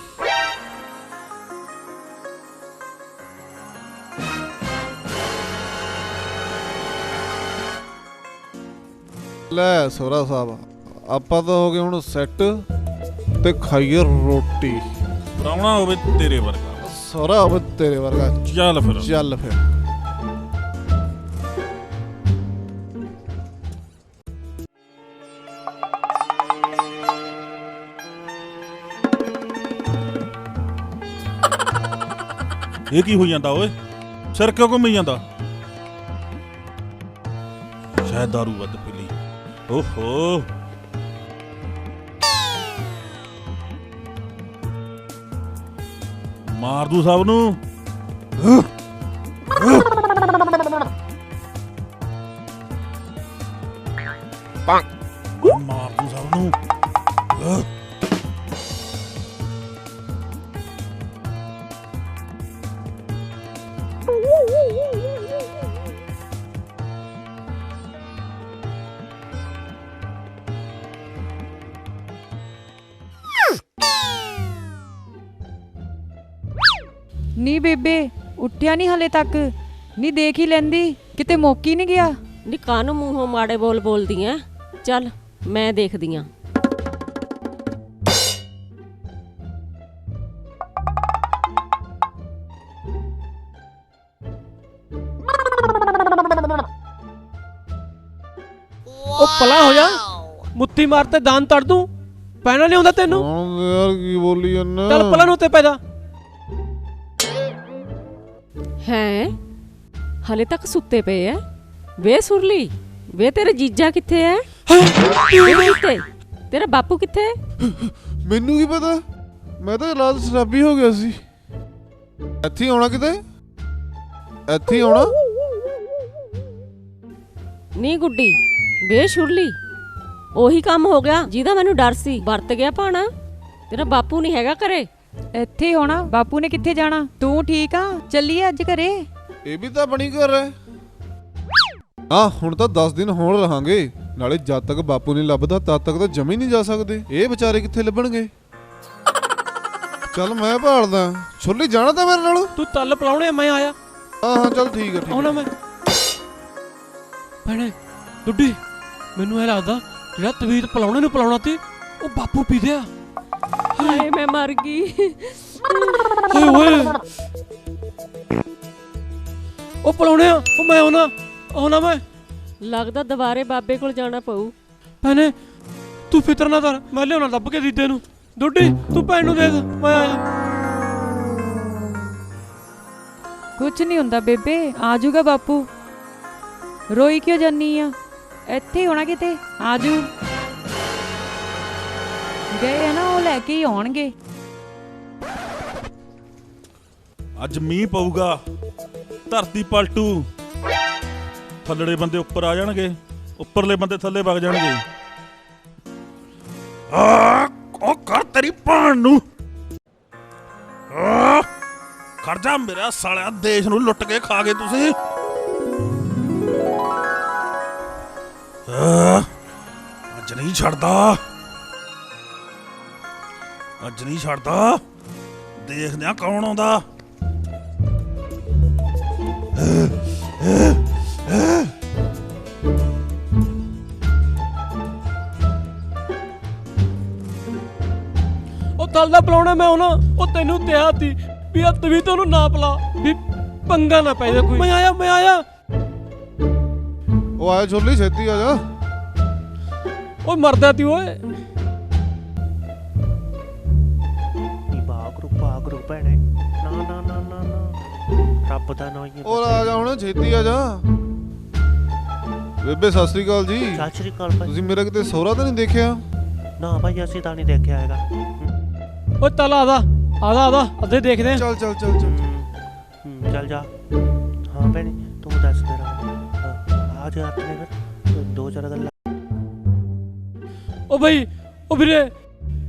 S1: ਲੈ ਸੋਹਰਾ ਸਾਹਿਬ, ਆਪਾਂ ਤਾਂ ਹੋ ਗਏ ਹੁਣ ਸੈੱਟ, ਤੇ ਖਾਈਏ ਰੋਟੀ।
S4: ਪ੍ਰਾਹੁਣਾ ਹੋਵੇ ਤੇਰੇ ਵਰਗਾ।
S1: ਸੋਹਰਾ ਹੋਵੇ ਤੇਰੇ ਵਰਗਾ।
S4: ਚੱਲ ਫਿਰ।
S1: ਚੱਲ ਫਿਰ।
S4: ਇਹ ਕੀ ਹੋਈ ਜਾਂਦਾ ਓਏ? ਸਿਰ ਕਿਉਂ ਘੁੰਮੀ ਜਾਂਦਾ? ਸ਼ਾਇਦ ਦਾਰੂ ਵੱਧ ਪੀ ਲਈ। ਓਹੋ ਮਾਰ ਦੂ ਸਭ ਨੂੰ। ਮਾਰ ਦੂ ਸਭ ਨੂੰ।
S2: ਨੀ ਬੇਬੇ ਉੱਠਿਆ ਨਹੀਂ ਹਲੇ ਤੱਕ। ਨੀ ਦੇਖ ਹੀ ਲੈਂਦੀ, ਕਿਤੇ ਮੁੱਕ ਹੀ ਨਹੀਂ ਗਿਆ।
S5: ਨੀ ਕਾਹਨੂੰ ਮੂੰਹੋਂ ਮਾੜੇ ਬੋਲ ਬੋਲਦੀ ਐ? ਚੱਲ ਮੈਂ ਦੇਖਦੀ ਆਂ।
S3: ਉਹ ਪਲਾ ਹੋ ਜਾ, ਮੁੱਠੀ ਮਾਰ ਤੇ ਦਾਨ ਤੜ ਦੂੰ। ਪੈਣਾ ਨਹੀਂ ਹੁੰਦਾ ਤੈਨੂੰ?
S1: ਹੁਣ ਯਾਰ ਕੀ ਬੋਲੀ ਜਾਂਦਾ?
S3: ਚੱਲ ਪਲਾ ਨੂੰ ਉੱਤੇ ਪੈ ਜਾ।
S5: ਹੈ ਹਲੇ ਤੱਕ ਸੁੱਤੇ ਪਏ ਐ? ਵੇ ਸੁਰਲੀ, ਵੇ ਤੇਰਾ ਜੀਜਾ ਕਿੱਥੇ ਐ? ਕਿੱਥੇ? ਤੇਰਾ ਬਾਪੂ ਕਿੱਥੇ?
S1: ਮੈਨੂੰ ਕੀ ਪਤਾ, ਮੈਂ ਤਾਂ ਰਾਤ ਸ਼ਰਾਬੀ ਹੋ ਗਿਆ ਸੀ। ਇੱਥੇ ਹੀ ਆਉਣਾ ਕਿਤੇ, ਇੱਥੇ ਹੀ ਆਉਣਾ।
S5: ਨੀ ਗੁੱਡੀ, ਵੇ ਸੁਰਲੀ, ਉਹੀ ਕੰਮ ਹੋ ਗਿਆ ਜਿਹਦਾ ਮੈਨੂੰ ਡਰ ਸੀ। ਵਰਤ ਗਿਆ ਭਾਣਾ। ਤੇਰਾ ਬਾਪੂ ਨਹੀਂ ਹੈਗਾ ਘਰੇ।
S2: ਇੱਥੇ ਹੋਣਾ, ਬਾਪੂ ਨੇ ਕਿੱਥੇ ਜਾਣਾ? ਤੂੰ ਠੀਕ ਆ? ਚੱਲੀਏ ਅੱਜ ਘਰੇ।
S1: ਇਹ ਵੀ ਤਾਂ ਬਣੀ ਘਰ ਹੈ। ਹਾਂ ਹੁਣ ਤਾਂ 10 ਦਿਨ ਹੋਣ ਰਹਾਂਗੇ, ਨਾਲੇ ਜਦ ਤੱਕ ਬਾਪੂ ਨਹੀਂ ਲੱਭਦਾ ਤਦ ਤੱਕ ਤਾਂ ਜਮੀ ਨਹੀਂ ਜਾ ਸਕਦੇ। ਇਹ ਵਿਚਾਰੇ ਕਿੱਥੇ ਲੱਭਣਗੇ? ਚੱਲ ਮੈਂ ਭਾਲਦਾ। ਛੁੱਲੀ ਜਾਣਾ ਤਾਂ ਮੇਰੇ ਨਾਲ?
S3: ਤੂੰ ਤਲ ਪਲਾਉਣੇ, ਮੈਂ ਆਇਆ।
S1: ਹਾਂ ਚੱਲ ਠੀਕ ਹੈ, ਠੀਕ
S3: ਆਉਣਾ
S1: ਹੈ।
S3: ਮੈਂ। ਭੈਣੇ ਦੁੱਡੀ, ਮੈਨੂੰ ਇਹ ਲੱਗਦਾ ਜਿਹੜਾ ਤਵੀਤ ਪਲਾਉਣੇ ਨੂੰ ਪਲਾਉਣਾ ਤੀ ਉਹ ਬਾਪੂ ਪੀਦੇ ਆ।
S5: ਹਾਏ ਮੈਂ ਮਰ ਗਈ।
S3: ਓਏ ਓਏ, ਉਹ ਪਲਾਉਣੇ ਆ, ਉਹ ਮੈਂ ਆਉਣਾ ਮੈਂ।
S5: ਲੱਗਦਾ ਦੁਬਾਰੇ ਬਾਬੇ ਕੋਲ ਜਾਣਾ ਪਊ।
S3: ਭੈਣੇ ਤੂੰ ਫਿਕਰ ਨਾ ਕਰ, ਮੈਂ ਲਿਆਉਣਾ ਲੱਭ ਕੇ ਦੀਦੇ ਨੂੰ। ਦੁੱਡੀ ਤੂੰ ਭੈਣ ਨੂੰ ਦੇਖ, ਮੈਂ ਆਇਆ।
S2: ਕੁਝ ਨਹੀਂ ਹੁੰਦਾ ਬੇਬੇ, ਆ ਜਾਊਗਾ ਬਾਪੂ। ਰੋਈ ਕਿਉਂ ਜਾਨੀ ਆ? ਇੱਥੇ ਹੀ ਹੋਣਾ ਕਿਤੇ, ਆਜੂ। ਗਏ ਆ ਨਾ, ਉਹ ਲੈ ਕੇ ਹੀ ਆਉਣਗੇ।
S4: ਅੱਜ ਮੀਂਹ ਪਊਗਾ, ਧਰਤੀ ਪਲਟੂ, ਥੱਲੜੇ ਬੰਦੇ ਉੱਪਰ ਆ ਜਾਣਗੇ, ਉੱਪਰਲੇ ਬੰਦੇ ਥੱਲੇ ਵਗ ਜਾਣਗੇ। ਉਹ ਕਰ ਤੇਰੀ ਭਾਣ ਨੂੰ। ਖੜ ਜਾ ਮੇਰਾ ਸਾਲਿਆ, ਦੇਸ਼ ਨੂੰ ਲੁੱਟ ਕੇ ਖਾ ਗਏ ਤੁਸੀਂ। ਅੱਜ ਨਹੀਂ ਛੱਡਦਾ, ਅੱਜ ਨਹੀਂ ਛੱਡਦਾ। ਦੇਖਦੇ ਆ ਕੌਣ ਆਉਂਦਾ।
S3: ਉਹ ਤਲ ਦਾ ਪਲਾਉਣਾ ਮੈਂ ਆਉਣਾ। ਉਹ ਤੈਨੂੰ ਕਿਹਾ ਤੀ ਵੀ ਆ ਤਵੀਤ ਉਹਨੂੰ ਨਾ ਪਲਾ, ਵੀ ਪੰਗਾ ਨਾ ਪੈ ਜਾ ਕੋਈ। ਮੈਂ ਆਇਆ।
S1: ਉਹ ਆਇਆ ਛੁੱਲੀ, ਛੇਤੀ ਆ ਜਾ।
S3: ਓਏ ਮਰਦਾ ਤੀ ਓਏ।
S7: ਬਾਗਰੂ ਭੈਣੇ, ਨਾ ਰੱਬ ਦਾ ਨਾਂ ਹੀ।
S1: ਉਹ ਆ ਜਾ ਹੁਣ, ਛੇਤੀ ਆ ਜਾ। ਬੇਬੇ ਸਤਿ ਸ੍ਰੀ ਅਕਾਲ ਜੀ।
S7: ਸਤਿ ਸ਼੍ਰੀ ਅਕਾਲ ਭਾਈ।
S1: ਤੁਸੀਂ ਮੇਰਾ ਕਿਤੇ ਸਹੁਰਾ ਤਾਂ ਨਹੀਂ ਦੇਖਿਆ?
S7: ਨਾ ਭਾਈ ਅਸੀਂ ਤਾਂ ਨਹੀਂ ਦੇਖਿਆ ਹੈਗਾ।
S3: ਓਏ ਤਲ ਆਦਾ ਅੱਧੇ ਦੇਖਦੇ ਆ।
S1: ਚੱਲ
S7: ਚੱਲ ਜਾ। ਹਾਂ ਭੈਣੇ ਤੂੰ ਦੱਸ ਮੇਰਾ ਆ ਜਾ ਆਪਣੇ ਫਿਰ ਦੋ ਚਾਰ ਗੱਲਾਂ।
S3: ਉਹ ਬਈ, ਉਹ ਵੀਰੇ,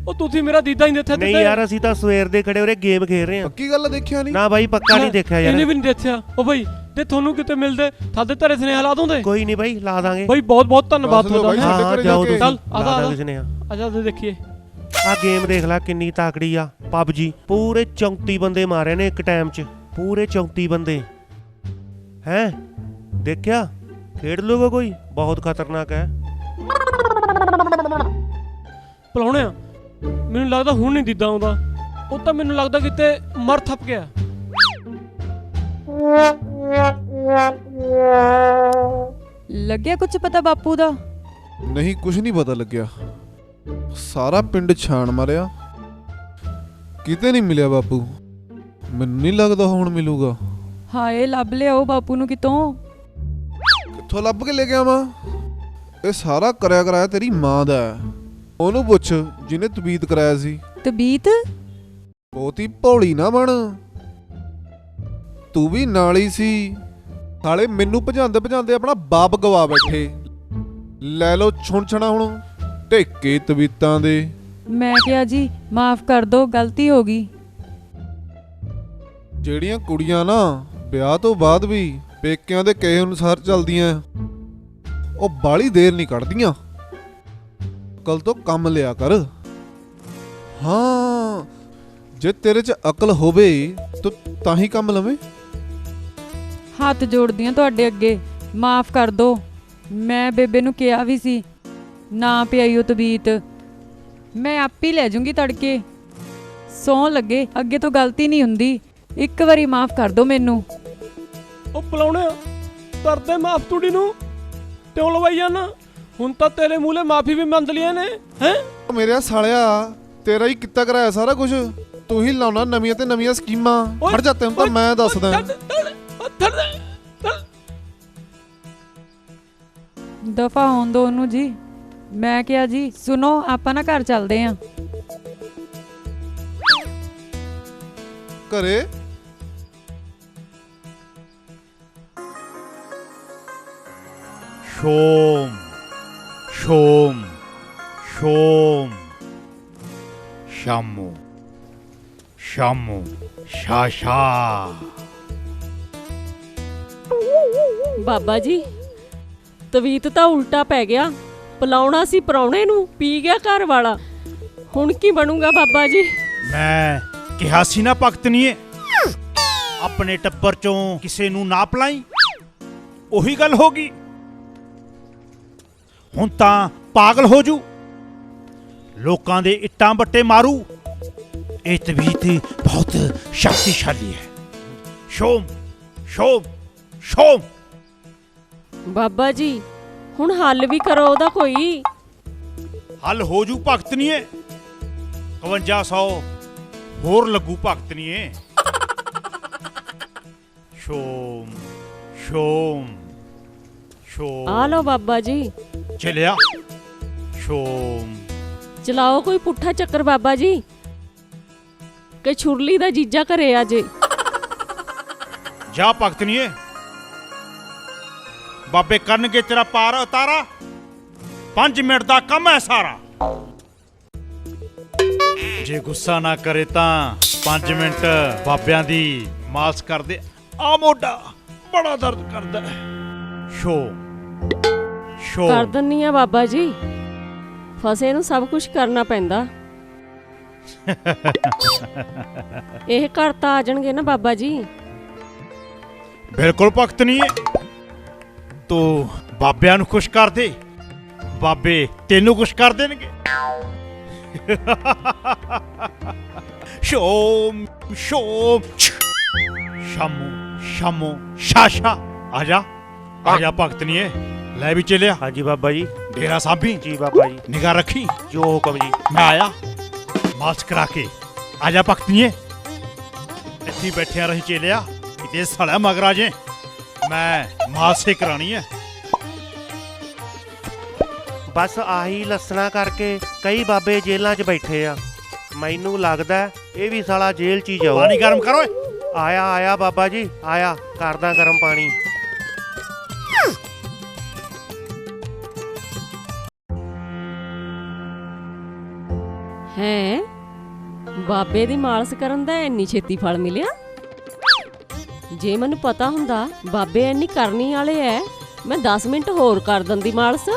S3: ਉਹ ਤੁਸੀਂ ਮੇਰਾ ਦੀਦਾ ਹੀ ਦੇਖਿਆ?
S7: ਨਹੀਂ ਯਾਰ ਅਸੀਂ ਤਾਂ ਸਵੇਰ ਦੇ ਖੜੇ ਉਰੇ ਗੇਮ ਖੇਡ ਰਹੇ ਹਾਂ।
S1: ਪੱਕੀ ਗੱਲ ਦੇਖਿਆ ਨਹੀਂ?
S7: ਨਾ ਬਾਈ ਪੱਕਾ ਨਹੀਂ ਦੇਖਿਆ ਯਾਰ।
S3: ਇਹਨੇ ਵੀ ਨਹੀਂ ਦੇਖਿਆ। ਉਹ ਬਈ ਤੇ ਤੁਹਾਨੂੰ ਕਿਤੇ ਮਿਲਦੇ ਸਾਡੇ ਘਰੇ ਸੁਨੇਹਾ ਲਾ ਦੋਂਦੇ?
S7: ਕੋਈ ਨਹੀਂ ਬਾਈ ਲਾ ਦਾਂਗੇ।
S3: ਬਈ ਬਹੁਤ ਧੰਨਵਾਦ
S1: ਦੱਸ ਦਿਓ ਬਾਈ,
S3: ਤੁਹਾਡਾ।
S1: ਸਾਡੇ
S7: ਹਾਂ
S1: ਘਰੇ
S7: ਜਾਓ
S1: ਜਾ ਕੇ।
S7: ਤੁਸੀਂ,
S3: ਚੱਲ,
S7: ਲਾ
S3: ਆ
S7: ਦਾਂਗੇ ਸੁਨੇਹਾ।
S3: ਆਜਾ ਦੇਖੀਏ।
S7: ਆ ਗੇਮ ਦੇਖ ਲੈ ਕਿੰਨੀ ਤਾਕੜੀ ਆ। ਪਬਜੀ ਪੂਰੇ 34 ਬੰਦੇ ਮਾਰੇ ਨੇ ਇੱਕ ਟਾਈਮ 'ਚ, ਪੂਰੇ 34 ਬੰਦੇ। ਹੈ ਦੇਖਿਆ? ਖੇਡ ਲੂਗਾ ਕੋਈ? ਬਹੁਤ ਖਤਰਨਾਕ ਹੈ।
S3: ਪਲਾਉਣਿਆ ਮੈਨੂੰ ਲੱਗਦਾ ਹੁਣ ਨਹੀਂ ਦੀਦਾ ਆਉਂਦਾ। ਉਹ ਤਾਂ ਮੈਨੂੰ ਲੱਗਦਾ ਕਿਤੇ ਮਰ ਥੱਪ ਗਿਆ।
S2: ਲੱਗਿਆ ਕੁਝ ਪਤਾ ਬਾਪੂ ਦਾ?
S1: ਨਹੀਂ ਕੁਝ ਨਹੀਂ ਪਤਾ ਲੱਗਿਆ। ਸਾਰਾ ਪਿੰਡ ਛਾਣ ਮਾਰਿਆ, ਕਿਤੇ ਨਹੀਂ ਮਿਲਿਆ ਬਾਪੂ। ਮੈਨੂੰ ਨਹੀਂ ਲੱਗਦਾ ਹੁਣ ਮਿਲੂਗਾ।
S2: ਹਾਏ ਲੱਭ ਲਿਆਓ ਬਾਪੂ ਨੂੰ ਕਿਤੋਂ।
S1: ਕਿੱਥੋਂ ਲੱਭ ਕੇ ਲੈ ਕੇ ਆਵਾਂ? ਇਹ ਸਾਰਾ ਕਰਿਆ ਕਰਾਇਆ ਤੇਰੀ ਮਾਂ ਦਾ ਹੈ। ਉਹਨੂੰ ਪੁੱਛ ਜਿਹਨੇ ਤਬੀਤ ਕਰਾਇਆ ਸੀ।
S2: ਤਬੀਤ?
S1: ਬਹੁਤੀ ਭੋਲੀ ਨਾ ਬਣ, ਤੂੰ ਵੀ ਨਾਲ ਹੀ ਸੀ। ਸਾਲੇ ਮੈਨੂੰ ਭਜਾਉਂਦੇ ਭਜਾਉਂਦੇ ਆਪਣਾ ਬਾਪ ਗਵਾ ਬੈਠੇ। ਲੈ ਲਓ ਛੁਣਛਣਾ ਹੁਣ ਢੇਕੇ ਤਬੀਤਾਂ ਦੇ।
S2: ਮੈਂ ਕਿਹਾ ਜੀ ਮਾਫ ਕਰ ਦਿਓ, ਗਲਤੀ ਹੋ ਗਈ।
S1: ਜਿਹੜੀਆਂ ਕੁੜੀਆਂ ਨਾ ਵਿਆਹ ਤੋਂ ਬਾਅਦ ਵੀ ਪੇਕਿਆਂ ਦੇ ਕਹੇ ਅਨੁਸਾਰ ਚੱਲਦੀਆਂ, ਉਹ ਬਾਲੀ ਦੇਰ ਨਹੀਂ ਕੱਢਦੀਆਂ। ਅਕਲ ਤੋਂ ਕੰਮ ਲਿਆ ਕਰ। ਹਾਂ ਜੇ ਤੇਰੇ 'ਚ ਅਕਲ ਹੋਵੇ ਤੂੰ ਤਾਂ ਹੀ ਕੰਮ ਲਵੇਂ।
S2: ਹੱਥ ਜੋੜਦੀ ਆਂ ਤੁਹਾਡੇ ਅੱਗੇ, ਮਾਫ ਕਰ ਦੋ। ਮੈਂ ਬੇਬੇ ਨੂੰ ਕਿਹਾ ਵੀ ਸੀ ਨਾ ਪਿਆਈਓ ਤਬੀਤ, ਮੈਂ ਆਪ ਹੀ ਲੈ ਜੂੰਗੀ ਤੜਕੇ। ਸੌਂ ਲੱਗੇ ਅੱਗੇ ਤੋਂ ਗਲਤੀ ਨਹੀਂ ਹੁੰਦੀ, ਇੱਕ ਵਾਰੀ ਮਾਫ ਕਰ ਦੋ ਮੈਨੂੰ।
S3: ਉਹ ਪਲਾਉਣਿਆ ਕਰਦੇ ਮਾਫ ਤੁੜੀ ਨੂੰ ਕਿਉਂ ਲਵਾਈ ਜਾਣਾ? ਹੁਣ ਤਾਂ ਤੇਰੇ ਮੂਹਲੇ ਮਾਫੀ ਵੀ ਮੰਗ ਲਈਆਂ ਨੇ ਹੈ।
S1: ਮੇਰੇ ਸਾਲਿਆ ਤੇਰਾ ਹੀ ਕੀਤਾ ਕਰਾਇਆ ਸਾਰਾ ਕੁਝ, ਤੂੰ ਹੀ ਲਾਉਣਾ ਨਵੀਆਂ ਤੇ ਨਵੀਆਂ ਸਕੀਮਾਂ। ਹਟ ਜਾ, ਤੈਨੂੰ ਤਾਂ ਮੈਂ ਦੱਸਦਾ।
S2: ਦਫਾ ਹੋਣ ਦੋ ਉਹਨੂੰ ਜੀ। ਮੈਂ ਕਿਹਾ ਜੀ ਸੁਣੋ, ਆਪਾਂ ਨਾ ਘਰ ਚੱਲਦੇ ਆਂ।
S1: ਘਰੇ
S7: ਸ਼ੋਮ ਸ਼ੋਮ ਸ਼ੋਮ ਸ਼ਾਮੋ ਸ਼ਾਮੋ ਸ਼ਾਸ਼ਾ।
S5: ਬਾਬਾ ਜੀ ਤਵੀਤ ਤਾਂ ਉਲਟਾ ਪੈ ਗਿਆ। ਪਲਾਉਣਾ ਸੀ ਪ੍ਰਾਹੁਣੇ ਨੂੰ, ਪੀ ਗਿਆ ਘਰ ਵਾਲਾ। ਹੁਣ ਕੀ ਬਣੂਗਾ ਬਾਬਾ ਜੀ?
S7: ਮੈਂ ਕਿਹਾ ਸੀ ਨਾ ਭਗਤਨੀਏ, ਆਪਣੇ ਟੱਬਰ ਚੋਂ ਕਿਸੇ ਨੂੰ ਨਾ ਪਲਾਈ। ਉਹੀ ਗੱਲ ਹੋ ਗਈ। ਹੁਣ ਤਾਂ ਪਾਗਲ ਹੋ ਜੂ, ਲੋਕਾਂ ਦੇ ਇੱਟਾਂ ਬੱਟੇ ਮਾਰੂ। ਇਹ ਤਵੀਤ ਬਹੁਤ ਸ਼ਕਤੀਸ਼ਾਲੀ ਹੈ। ਸ਼ੋਮ ਸ਼ੋਮ ਸ਼ੋਮ।
S5: ਬਾਬਾ ਜੀ ਹੁਣ ਹੱਲ ਵੀ ਕਰੋ ਉਹਦਾ ਕੋਈ।
S7: ਹੱਲ ਹੋ ਜੂ ਭਗਤਨੀਏ, 5100 ਹੋਰ ਲੱਗੂ ਭਗਤਨੀਏ। ਸ਼ੋਮ ਸ਼ੋਮ ਸ਼ੋਮ।
S5: ਆ ਲਓ ਬਾਬਾ ਜੀ,
S7: ਚਲਿਆ। ਸ਼ੋਮ।
S5: ਚਲਾਓ ਕੋਈ ਪੁੱਠਾ ਚੱਕਰ ਬਾਬਾ ਜੀ, ਕਿ ਛੁਰਲੀ ਦਾ ਜੀਜਾ ਘਰੇ ਆ ਜੇ।
S7: ਜਾ ਭਗਤਨੀਏ, ਬਾਬੇ ਕਰਨਗੇ ਤੇਰਾ ਪਾਰ ਉਤਾਰਾ। 5 ਮਿੰਟ ਦਾ ਕੰਮ ਹੈ ਸਾਰਾ। ਜੇ ਗੁੱਸਾ ਨਾ ਕਰੇ ਤਾਂ 5 ਮਿੰਟ ਬਾਬਿਆਂ ਦੀ ਮਾਲਸ਼ ਕਰਦੇ। ਆ ਮੋਢਾ ਬੜਾ ਦਰਦ ਕਰਦਾ ਹੈ। Show show.
S5: ਕਰ ਦਿੰਨੀ ਆ ਬਾਬਾ ਜੀ, ਫਸੇ ਨੂੰ ਸਭ ਕੁਝ ਕਰਨਾ ਪੈਂਦਾ। ਇਹ ਘਰ ਤਾਂ ਆ ਜਾਣਗੇ ਨਾ ਬਾਬਾ ਜੀ?
S7: ਬਿਲਕੁਲ ਭਗਤਨੀਏ, ਤੂੰ ਬਾਬਿਆਂ ਨੂੰ ਖੁਸ਼ ਕਰ ਦੇ, ਬਾਬੇ ਤੈਨੂੰ ਖੁਸ਼ ਕਰ ਦੇਣਗੇ। ਸ਼ੋਮ ਸ਼ੋਮ ਸ਼ਾਮੋ ਸ਼ਾਮੋ ਸ਼ਾਸ਼ਾ। ਆਜਾ ਆਜਾ ਭਗਤਨੀਏ, ਲੈ ਵੀ ਚਲਿਆ।
S8: ਹਾਂਜੀ ਬਾਬਾ ਜੀ।
S7: ਡੇਰਾ ਸਾਬੀ
S8: ਜੀ ਬਾਬਾ ਜੀ।
S7: ਨਿਗਾਹ ਰੱਖੀ,
S8: ਜੋ ਹੁਕਮ ਜੀ।
S7: ਮੈਂ ਆਇਆ ਮਾਲਸ਼ ਕਰਾ ਕੇ। ਆਜਾ ਭਗਤਨੀਏ, ਇੱਥੇ ਬੈਠਿਆ ਰਹੀ ਚੇਲਿਆ, ਕਿਤੇ ਸਾਲਾ ਮਗਰ ਆ ਜੇ। ਮੈਂ ਮਾਲਸ਼ ਕਰਾਣੀ ਹੈ।
S8: ਬਸ ਆਹੀ ਲੱਸਣਾ ਕਰਕੇ ਕਈ ਬਾਬੇ ਜੇਲ੍ਹਾਂ 'ਚ ਬੈਠੇ ਆ। ਮੈਨੂੰ ਲੱਗਦਾ ਇਹ ਵੀ ਸਾਲਾ ਜੇਲ੍ਹ 'ਚ ਹੀ ਜਾਊ।
S7: ਪਾਣੀ ਗਰਮ ਕਰੋ।
S8: ਆਇਆ ਆਇਆ ਬਾਬਾ ਜੀ, ਆਇਆ ਕਰਦਾ ਗਰਮ ਪਾਣੀ।
S5: ਹੈ ਬਾਬੇ ਦੀ ਮਾਲਸ਼ ਕਰਨ ਦਾ ਇੰਨੀ ਛੇਤੀ ਫਲ ਮਿਲਿਆ? ਜੇ ਮੈਨੂੰ ਪਤਾ ਹੁੰਦਾ ਬਾਬੇ ਇੰਨੀ ਕਰਨੀ ਵਾਲੇ ਐ, ਮੈਂ 10 ਮਿੰਟ ਹੋਰ ਕਰ ਦਿੰਦੀ ਮਾਲਸ਼।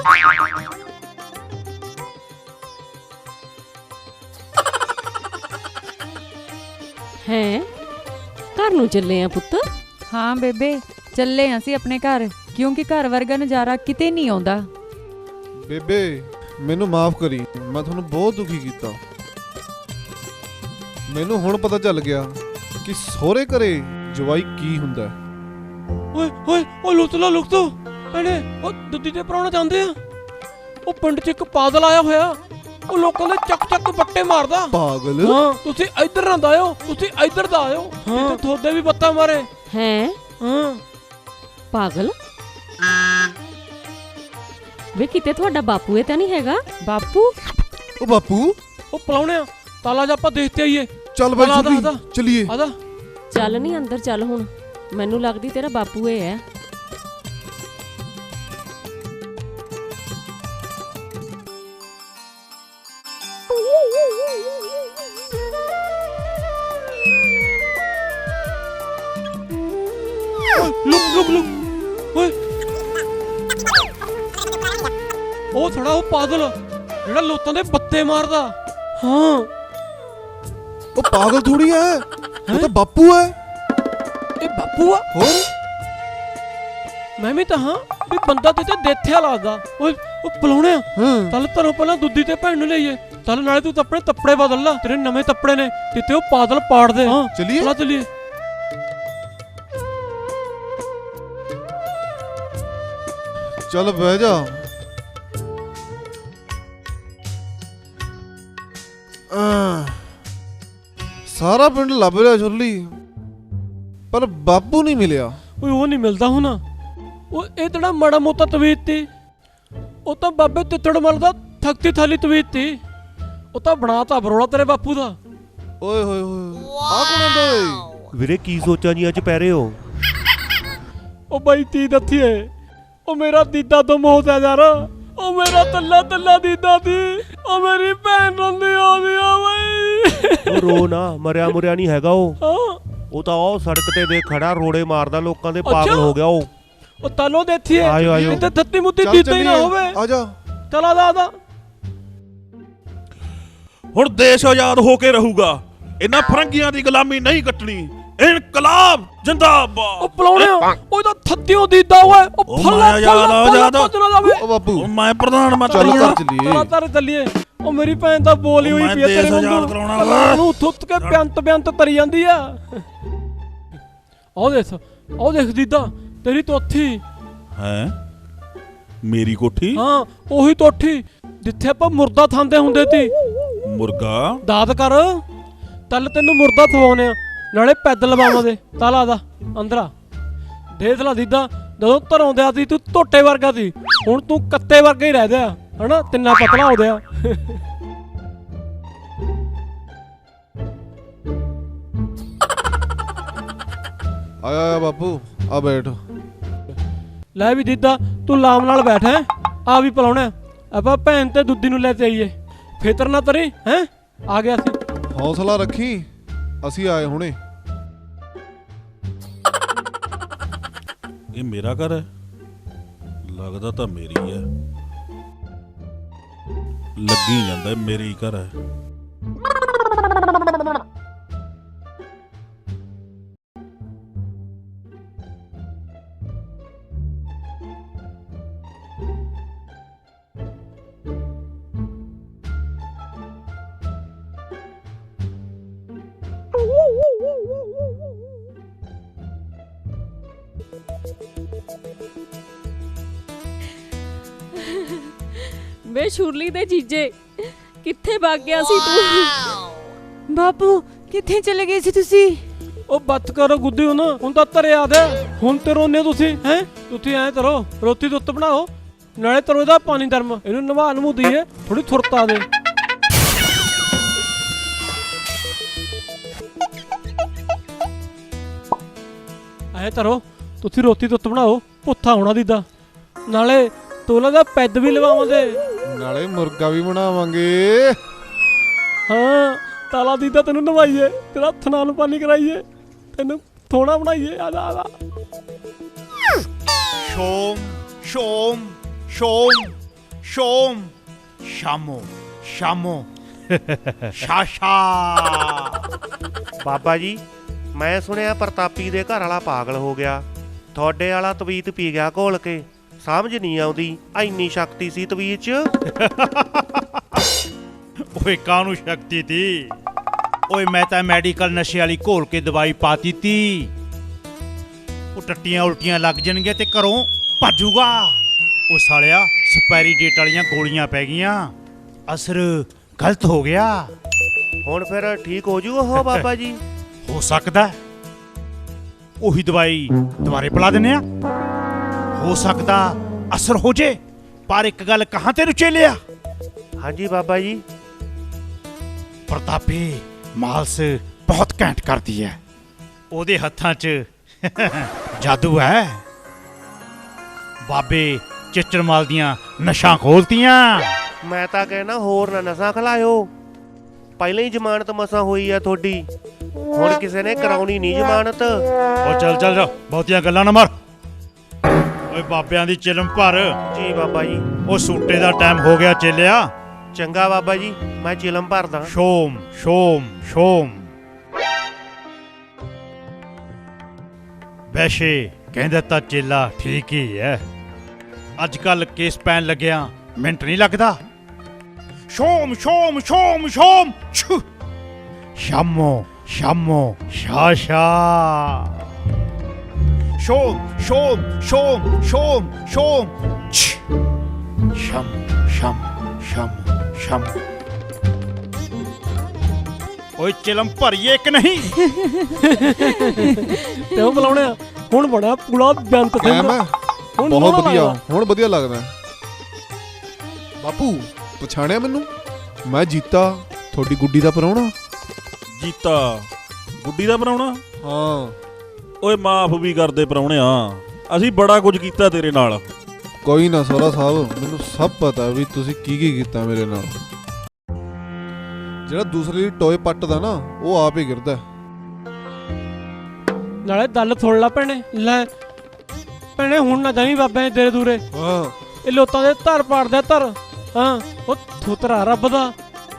S5: ਹੈ ਘਰ ਨੂੰ ਚੱਲੇ ਆ ਪੁੱਤ?
S2: ਹਾਂ ਬੇਬੇ, ਚੱਲੇ ਆਂ ਅਸੀਂ ਆਪਣੇ ਘਰ, ਕਿਉਂਕਿ ਘਰ ਵਰਗਾ ਨਜ਼ਾਰਾ ਕਿਤੇ ਨਹੀਂ ਆਉਂਦਾ।
S1: ਬੇਬੇ ਮੈਨੂੰ ਮਾਫ ਕਰੀ, ਮੈਂ ਤੁਹਾਨੂੰ ਬਹੁਤ ਦੁਖੀ ਕੀਤਾ। ਮੈਨੂੰ ਹੁਣ ਪਤਾ ਚੱਲ ਗਿਆ ਕਿ ਸਹੁਰੇ ਘਰੇ ਜਵਾਈ ਕੀ ਹੁੰਦਾ ਹੈ।
S3: ਓਏ ਓਏ ਓ ਲੁੱਟ ਲੋ ਭੈਣੇ, ਉਹ ਦੁੱਧੀ ਦੇ ਪ੍ਰਾਹੁਣੇ ਜਾਂਦੇ ਆ। ਉਹ ਪਿੰਡ 'ਚ ਇੱਕ ਪਾਗਲ ਆਇਆ ਹੋਇਆ, ਉਹ ਲੋਕਾਂ ਦੇ ਚੱਕ ਚੱਕ ਬੱਟੇ ਮਾਰਦਾ।
S1: ਪਾਗਲ?
S3: ਹਾਂ, ਤੁਸੀਂ ਇੱਧਰ ਨਾ ਆਇਓ, ਤੁਸੀਂ ਇੱਧਰ ਦਾ ਆਇਓ। ਹਾਂ, ਤੁਹਾਡੇ ਵੀ ਬੱਤਾ ਮਾਰੇ।
S5: ਹੈ
S3: ਹਾਂ
S5: ਪਾਗਲ? ਵੇ ਕਿਤੇ ਤੁਹਾਡਾ ਬਾਪੂ ਇਹ ਤਾਂ ਨਹੀਂ ਹੈਗਾ?
S2: ਬਾਪੂ?
S1: ਉਹ ਬਾਪੂ?
S3: ਉਹ ਪਲਾਉਣਿਆ ਤਾਲਾ ਜਾ ਆਪਾਂ ਦੇਖਤੇ ਆਈਏ।
S1: ਚੱਲ ਬਾਈ
S3: ਆਦਾ,
S1: ਛੁੱਟੀ,
S3: ਆਦਾ।
S1: ਚਲੀਏ।
S3: ਆਦਾ
S5: ਚੱਲ ਨਹੀਂ ਅੰਦਰ ਚੱਲ, ਹੁਣ ਮੈਨੂੰ ਲੱਗਦੀ ਤੇਰਾ ਬਾਪੂ ਇਹ ਹੈ।
S3: ਲੁਕ ਓਏ, ਉਹ ਥੋੜਾ ਉਹ ਪਾਗਲ ਜਿਹੜਾ ਲੋਕਾਂ ਦੇ ਬੱਤੇ ਮਾਰਦਾ। ਹਾਂ
S1: ਉਹ ਪਾਗਲ ਥੋੜੀ ਹੈ, ਉਹ ਤਾਂ ਬਾਪੂ ਹੈ।
S3: ਇਹ ਬਾਪੂ ਆ?
S1: ਹੋਰ
S3: ਮੈਂ ਵੀ ਤਾਂ ਹਾਂ ਵੀ ਬੰਦਾ ਤੇ ਦੇਖਿਆ ਲੱਗਦਾ। ਓਏ ਉਹ ਪਲਾਉਣੇ ਆ
S1: ਹਾਂ
S3: ਚੱਲ ਤੈਨੂੰ ਪਹਿਲਾਂ ਦੁੱਧੀ ਤੇ ਭੈਣ ਨੂੰ ਲਈਏ। ਚੱਲ ਨਾਲੇ ਤੂੰ ਤਾਂ ਆਪਣੇ ਕੱਪੜੇ ਬਦਲ ਲਾ, ਤੇਰੇ ਨਵੇਂ ਕੱਪੜੇ ਨੇ ਤੇ ਉਹ ਪਾਦਲ ਪਾੜ ਦੇ। ਹਾਂ
S1: ਚਲੀਏ
S3: ਚਲਾ ਚਲੀਏ।
S1: ਚੱਲ ਬਹਿ ਜਾ। ਸਾਰਾ ਪਿੰਡ ਲੱਭ ਲਿਆ ਛੁਰਲੀ, ਪਰ ਬਾਪੂ ਨਹੀਂ ਮਿਲਿਆ।
S3: ਓਏ ਉਹ ਨਹੀਂ ਮਿਲਦਾ ਹੋਣਾ। ਉਹ ਇਹ ਤੇਰਾ ਮਾੜਾ ਮੋਟਾ ਤਵੀਤ ਤੀ, ਉਹ ਤਾਂ ਬਾਬੇ ਤਿੱਤੜ ਮਲਦਾ ਥੱਕਤੀ ਥਾਲੀ ਤਵੀਤ ਤੀ। ਉਹ ਤਾਂ ਬਣਾਤਾ ਬਰੋਲਾ ਤੇਰੇ ਬਾਪੂ ਦਾ।
S1: ਓਏ ਹੋਏ ਹੋਏ ਆ ਕੌਣ ਆਂਦਾ ਓਏ?
S8: ਵੀਰੇ ਕੀ ਸੋਚਾਂ ਜੀਆਂ ਚ ਪੈ ਰਹੇ ਹੋ?
S3: ਉਹ ਬਾਈ ਤੀ ਦੱਥੀਏ, ਉਹ ਮੇਰਾ ਦੀਦਾ ਤੋਂ ਮੋਹ ਤੇ ਯਾਰ। ਉਹ ਮੇਰਾ ਤੱਲਾ ਤੱਲਾ ਦੀਦਾ ਦੀ, ਉਹ ਮੇਰੀ ਭੈਣ ਰੋਂਦੀ ਆਉਂਦੀ ਆ ਬਈ।
S8: ਉਹ ਰੋ ਨਾ, ਮਰਿਆ ਮੁਰਿਆ ਨਹੀਂ ਹੈਗਾ ਉਹ।
S3: ਹਾਂ
S8: ਉਹ ਤਾਂ ਉਹ ਸੜਕ ਤੇ ਦੇ ਖੜਾ ਰੋੜੇ ਮਾਰਦਾ ਲੋਕਾਂ ਦੇ, ਪਾਗਲ
S3: ਅੱਛਾ।
S8: ਹੋ ਗਿਆ ਉਹ।
S3: ਉਹ ਤਾਲੋ ਦੇਖੀਏ
S8: ਆਇਓ, ਆਇਓ।
S3: ਇੱਥੇ ਥੱਤੀ ਮੁੱਤੀ
S1: ਚੱਲ
S3: ਦੀਦਾ ਹੀ ਨਾ
S1: ਚੱਲੀਏ,
S3: ਹੋਵੇ।
S1: ਆ ਜਾ।
S3: ਚਲ ਆਦਾ
S4: ਹੁਣ ਦੇਸ਼ ਆਜ਼ਾਦ ਹੋ ਕੇ ਰਹੂਗਾ, ਇਹਨਾਂ ਫਰੰਗੀਆਂ ਦੀ ਗੁਲਾਮੀ ਨਹੀਂ ਕੱਟਣੀ। ਇਨਕਲਾਬ ਜਿੰਦਾਬਾਦ।
S3: ਉਹ ਪਲਾਉਣਿਆ ਉਹ ਤਾਂ ਥੱਤਿਓ ਦੀਦਾ ਓਏ। ਉਹ
S4: ਉਹ
S3: ਫੱਲਾ
S4: ਮੈਂ ਆਜ਼ਾਦ ਆ, ਆਜ਼ਾਦ।
S1: ਓ ਬਾਪੂ
S4: ਉਹ ਮੈਂ ਪ੍ਰਧਾਨ ਮੰਤਰੀ
S1: ਚੱਲ
S4: ਹਾਂ।
S1: ਕਰ ਚਲੀਏ।
S3: ਚਲਾ ਤਾਰੇ ਚੱਲੀਏ। ਉਹ ਮੇਰੀ ਭੈਣ ਤਾਂ ਬੋਲੀ ਹੋਈ
S4: ਮੈਂ
S3: ਪਈ ਆ ਤੇਰੇ
S4: ਦੇਸ਼ ਆਜ਼ਾਦ
S3: ਵਾਂਗੂ।
S4: ਕਰਾਉਣਾ ਵਾ।
S3: ਉਹਨੂੰ ਥੁੱਤ ਕੇ ਬਿਆੰਤ ਤਰੀ ਜਾਂਦੀ ਆ। ਉਹ ਦੇਖ ਦੀਦਾ ਤੇਰੀ ਤੋਥੀ।
S4: ਹੈ ਮੇਰੀ ਕੋਠੀ?
S3: ਹਾਂ ਉਹੀ ਤੋਠੀ ਜਿੱਥੇ ਆਪਾਂ ਮੁਰਦਾ ਥਾਂਦੇ ਹੁੰਦੇ ਸੀ।
S4: ਮੁਰਗਾ
S3: ਦਾਦ ਕਰ ਤਲ ਤੈਨੂੰ ਮੁਰਦਾ ਥਵਾਉਨੇ ਆ, ਨਾਲੇ ਪੈਦ ਲਵਾਵਾਂਗੇ। ਤਲ ਆਦਾ ਅੰਦਰ ਆ। ਦੇਖ ਲਾ ਦੀਦਾ, ਜਦੋਂ ਧਰੋਂਦਿਆ ਸੀ ਤੂੰ ਟੋਟੇ ਵਰਗਾ ਸੀ, ਹੁਣ ਤੂੰ ਕੱਤੇ ਵਰਗਾ ਹੀ ਰਹਿ ਗਿਆ ਹਨਾ, ਤਿੰਨਾ ਪਤਲਾ ਹੋ ਗਿਆ।
S1: ਆਇਆ ਬਾਪੂ ਆ ਬੈਠ।
S3: ਲੈ ਵੀ ਦੀਦਾ ਤੂੰ ਲਾਮ ਨਾਲ ਬੈਠ ਹੈ। ਆ ਵੀ ਪਲਾਉਣਾ ਆਪਾਂ ਭੈਣ ਤੇ ਦੁੱਧੀ ਨੂੰ ਲੈ ਤੇ ਆਈਏ। ਫਿਕਰ ਨਾ ਤਰੀ ਹੈ, ਆ ਗਿਆ ਸੀ।
S1: ਹੌਸਲਾ ਰੱਖੀ, ਅਸੀਂ ਆਏ ਹੁਣੇ।
S4: ਇਹ ਮੇਰਾ ਘਰ ਹੈ? ਲੱਗਦਾ ਤਾਂ ਮੇਰੀ ਹੈ, ਲੱਗੀ ਜਾਂਦਾ ਮੇਰੇ ਹੀ ਘਰ ਹੈ।
S5: ਵੇ ਸ਼ੁਰਲੀ ਦੇ ਜੀਜੇ, ਕਿੱਥੇ ਭੱਗ ਗਿਆ ਸੀ ਤੂੰ?
S2: ਬਾਪੂ ਕਿੱਥੇ ਚਲੇ ਗਏ ਸੀ ਤੁਸੀਂ?
S3: ਉਹ ਬੱਤ ਕਰੋ ਗੁੱਦੀ ਹੁਣ ਤਾਂ ਧਰਿਆ ਦੇ। ਹੁਣ ਤੇ ਰੋਨੇ ਤੁਸੀਂ ਹੈ। ਤੁਸੀਂ ਐਂ ਕਰੋ, ਰੋਟੀ ਦੁੱਤ ਬਣਾਓ, ਨਾਲੇ ਤਰੋ ਇਹਦਾ ਪਾਣੀ ਗਰਮ, ਇਹਨੂੰ ਨਵਾ ਨਮੂ ਦਈਏ, ਥੋੜੀ ਥੁਰਤਾ ਦੇ। ਐ ਤਰੋ ਤੁਸੀਂ ਰੋਟੀ ਦੁੱਤ ਬਣਾਓ, ਭੁੱਥਾ ਹੋਣਾ ਦੀਦਾ, ਨਾਲੇ ਤੋਲਾ ਦਾ ਪੈਦ ਵੀ ਲਵਾਵਾਂਗੇ,
S1: ਨਾਲੇ ਮੁਰਗਾ ਵੀ ਬਣਾਵਾਂਗੇ।
S3: ਹਾਂ ਤਾਲਾ ਦੀਦਾ ਤੈਨੂੰ ਨਵਾਈਏ, ਤੇਰਾ ਹੱਥ ਨਾਲ ਪਾਣੀ ਕਰਾਈਏ, ਤੈਨੂੰ ਥੋੜਾ ਬਣਾਈਏ। ਆ ਜਾ ਆ ਜਾ।
S7: ਸ਼ੋਮ ਸ਼ੋਮ ਸ਼ੋਮ ਸ਼ੋਮ ਸ਼ਾਮੋ ਸ਼ਾਮੋ ਸ਼ਾਸ਼ਾ।
S8: ਬਾਬਾ ਜੀ, ਮੈਂ ਸੁਣਿਆ ਪ੍ਰਤਾਪੀ ਦੇ ਘਰ ਵਾਲਾ ਪਾਗਲ ਹੋ ਗਿਆ, ਤੁਹਾਡੇ ਵਾਲਾ ਤਵੀਤ ਪੀ ਗਿਆ ਘੋਲ ਕੇ। ਸਮਝ ਨਹੀਂ ਆਉਂਦੀ, ਇੰਨੀ ਸ਼ਕਤੀ ਸੀ ਤਵੀਤ 'ਚ।
S7: ਓਏ ਕਾਹਨੂੰ ਸ਼ਕਤੀ ਤੀ? ਓਏ ਮੈਂ ਤਾਂ ਮੈਡੀਕਲ ਨਸ਼ੇ ਵਾਲੀ ਘੋਲ ਕੇ ਦਵਾਈ ਪਾਤੀ ਤੀ। ਉਹ ਟੱਟੀਆਂ ਉਲਟੀਆਂ ਲੱਗ ਜਾਣਗੀਆਂ ਤੇ ਘਰੋਂ ਭੱਜੂਗਾ। ਉਹ ਸਾਲਿਆ ਸਪੈਰੀ ਡੇਟ ਵਾਲੀਆਂ ਗੋਲੀਆਂ ਪੈ ਗਈਆਂ, ਅਸਰ ਗਲਤ ਹੋ ਗਿਆ।
S8: ਹੁਣ ਫਿਰ ਠੀਕ ਹੋ ਜੂ ਉਹ ਬਾਬਾ ਜੀ?
S7: ਹੋ ਸਕਦਾ ਹੈ। ਉਹੀ ਦਵਾਈ ਦੁਬਾਰੇ ਪਿਲਾ ਦਿੰਨੇ ਆ, ਹੋ ਸਕਦਾ ਅਸਰ ਹੋ ਜੇ। ਪਰ ਇੱਕ ਗੱਲ ਕਹਾਂ ਤੈਨੂੰ ਚੇਲਿਆ,
S8: ਹਾਂਜੀ ਬਾਬਾ ਜੀ।
S7: ਪ੍ਰਤਾਪੇ ਮਾਲਸ ਬਹੁਤ ਘੈਂਟ ਕਰਦੀ ਹੈ, ਉਹਦੇ ਹੱਥਾਂ 'ਚ ਜਾਦੂ ਹੈ। ਬਾਬੇ ਚਿੱਚੜਮਾਲ ਦੀਆਂ ਨਸ਼ਾਂ ਖੋਲਤੀਆਂ।
S8: ਮੈਂ ਤਾਂ ਕਹਿਣਾ ਹੋਰ ਨਾ ਨਸਾਂ ਖਲਾਇਓ, ਪਹਿਲਾਂ ਹੀ ਜ਼ਮਾਨਤ ਮਸਾਂ ਹੋਈ ਆ ਤੁਹਾਡੀ, ਹੁਣ ਕਿਸੇ ਨੇ ਕਰਾਉਣੀ ਨਹੀਂ ਜ਼ਮਾਨਤ।
S7: ਉਹ ਚੱਲ ਚੱਲ ਜਾ, ਬਹੁਤੀਆਂ ਗੱਲਾਂ ਨਾ ਮਾਰ। ਓਏ ਬਾਬਿਆਂ ਦੀ ਚਿਲਮ ਭਰ।
S8: ਜੀ ਬਾਬਾ ਜੀ।
S7: ਉਹ ਸੂਟੇ ਦਾ ਟਾਈਮ ਹੋ ਗਿਆ ਚੇਲਿਆ।
S8: ਚੰਗਾ ਬਾਬਾ ਜੀ, ਮੈਂ ਚਿਲਮ ਭਰਦਾ।
S7: ਸ਼ੋਮ ਸ਼ੋਮ ਸ਼ੋਮ। ਵੈਸੇ ਕਹਿੰਦਾ ਤਾਂ ਚੇਲਾ ਠੀਕ ਹੀ ਹੈ। ਅੱਜ ਕੱਲ ਕੇਸ ਪੈਣ ਲੱਗਿਆ ਮਿੰਟ ਨਹੀਂ ਲੱਗਦਾ। ਸ਼ੋਮ ਸ਼ੋਮ ਸ਼ੋਮ ਸ਼ੋਮ ਛੂ ਸ਼ਾਮੋ ਸ਼ਾਮੋ ਸ਼ਾ ਸ਼ਾ ਸ਼ੋਮ ਸ਼ੋਮ ਸ਼ੋਮ ਸ਼ੋਮ ਸ਼ੋਮ ਛ ਸ਼ਮ ਸ਼ਮ ਸ਼ਮ ਸ਼ਮ। ਓਏ ਚਿਲਮ ਭਰੀਏ ਕਿ ਨਹੀਂ?
S3: ਤੇ ਉਹ ਪਲਾਉਣਿਆ ਹੁਣ ਬੜਾ ਪੂਰਾ ਬੇਅੰਤ
S1: ਐ ਮੈਂ
S3: ਹੁਣ
S1: ਬਹੁਤ
S3: ਸੋਹਣਾ
S1: ਵਧੀਆ
S3: ਲੱਗਦਾ।
S1: ਹੁਣ ਵਧੀਆ ਲੱਗਦਾ। ਬਾਪੂ ਪਛਾਣਿਆ ਮੈਨੂੰ? ਮੈਂ ਜੀਤਾ, ਤੁਹਾਡੀ ਗੁੱਡੀ ਦਾ ਪ੍ਰਾਹੁਣਾ।
S4: ਜੀਤਾ ਗੁੱਡੀ ਦਾ ਪ੍ਰਾਹੁਣਾ?
S1: ਹਾਂ
S4: ਓਏ ਮਾਫ ਵੀ ਕਰਦੇ ਪ੍ਰਾਹੁਣਿਆ, ਅਸੀਂ ਬੜਾ ਕੁਝ ਕੀਤਾ ਤੇਰੇ ਨਾਲ।
S1: ਕੋਈ ਨਾ ਸੋਹਰਾ ਸਾਹਿਬ, ਮੈਨੂੰ ਸਭ ਪਤਾ ਵੀ ਤੁਸੀਂ ਕੀ ਕੀਤਾ ਮੇਰੇ ਨਾਲ। ਜਿਹੜਾ ਦੂਸਰੇ ਦੀ ਟੋਏ ਪੱਟਦਾ ਨਾ ਉਹ ਆਪ ਹੀ ਗਿਰਦਾ।
S3: ਨਾਲੇ ਦਲ ਥੋੜ ਲਾ ਭੈਣੇ। ਲੈ ਭੈਣੇ ਹੁਣ ਨਾ ਜਾਵੀਂ ਬਾਬੇ ਨੇ ਤੇਰੇ ਦੂਰੇ।
S1: ਹਾਂ
S3: ਇਹ ਲੋਤਾਂ ਦੇ ਧਰ ਪਾੜਦਾ ਧਰ। ਹਾਂ ਉਹ ਥੁਤਰਾ ਰੱਬ ਦਾ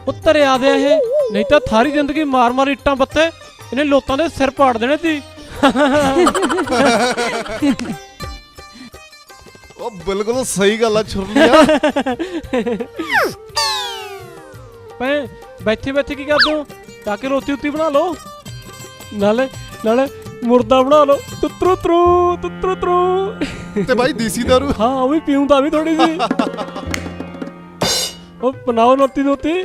S3: ਉਹ ਧਰਿਆ ਦੇ ਇਹ, ਨਹੀਂ ਤਾਂ ਸਾਰੀ ਜ਼ਿੰਦਗੀ ਮਾਰ ਮਾਰ ਇੱਟਾਂ ਬੱਤੇ ਇਹਨੇ ਲੋਤਾਂ ਦੇ ਸਿਰ ਪਾੜ ਦੇਣੇ ਸੀ।
S1: ਉਹ ਬਿਲਕੁਲ ਸਹੀ ਗੱਲ ਆ ਛੁਰਲੀਆ।
S3: ਭੈਣ ਬੈਠੇ ਬੈਠੇ ਕੀ ਕਰਦੇ ਹੋ? ਜਾ ਕੇ ਰੋਟੀ ਉੱਤੀ ਬਣਾ ਲਓ, ਨਾਲੇ ਨਾਲੇ ਮੁਰਦਾ ਬਣਾ ਲਓ। ਤੁੱਤਰੂ ਤਰੂ ਤੁੱਤਰੂ ਤਰੂ।
S1: ਤੇ ਬਾਈ ਦੇਸੀ ਦਾਰੂ।
S3: ਹਾਂ ਉਹ ਵੀ ਪੀਉਂਦਾ ਵੀ ਥੋੜੀ ਸੀ। ਉਹ ਬਣਾਓ ਰੋਟੀ ਰੋਟੀ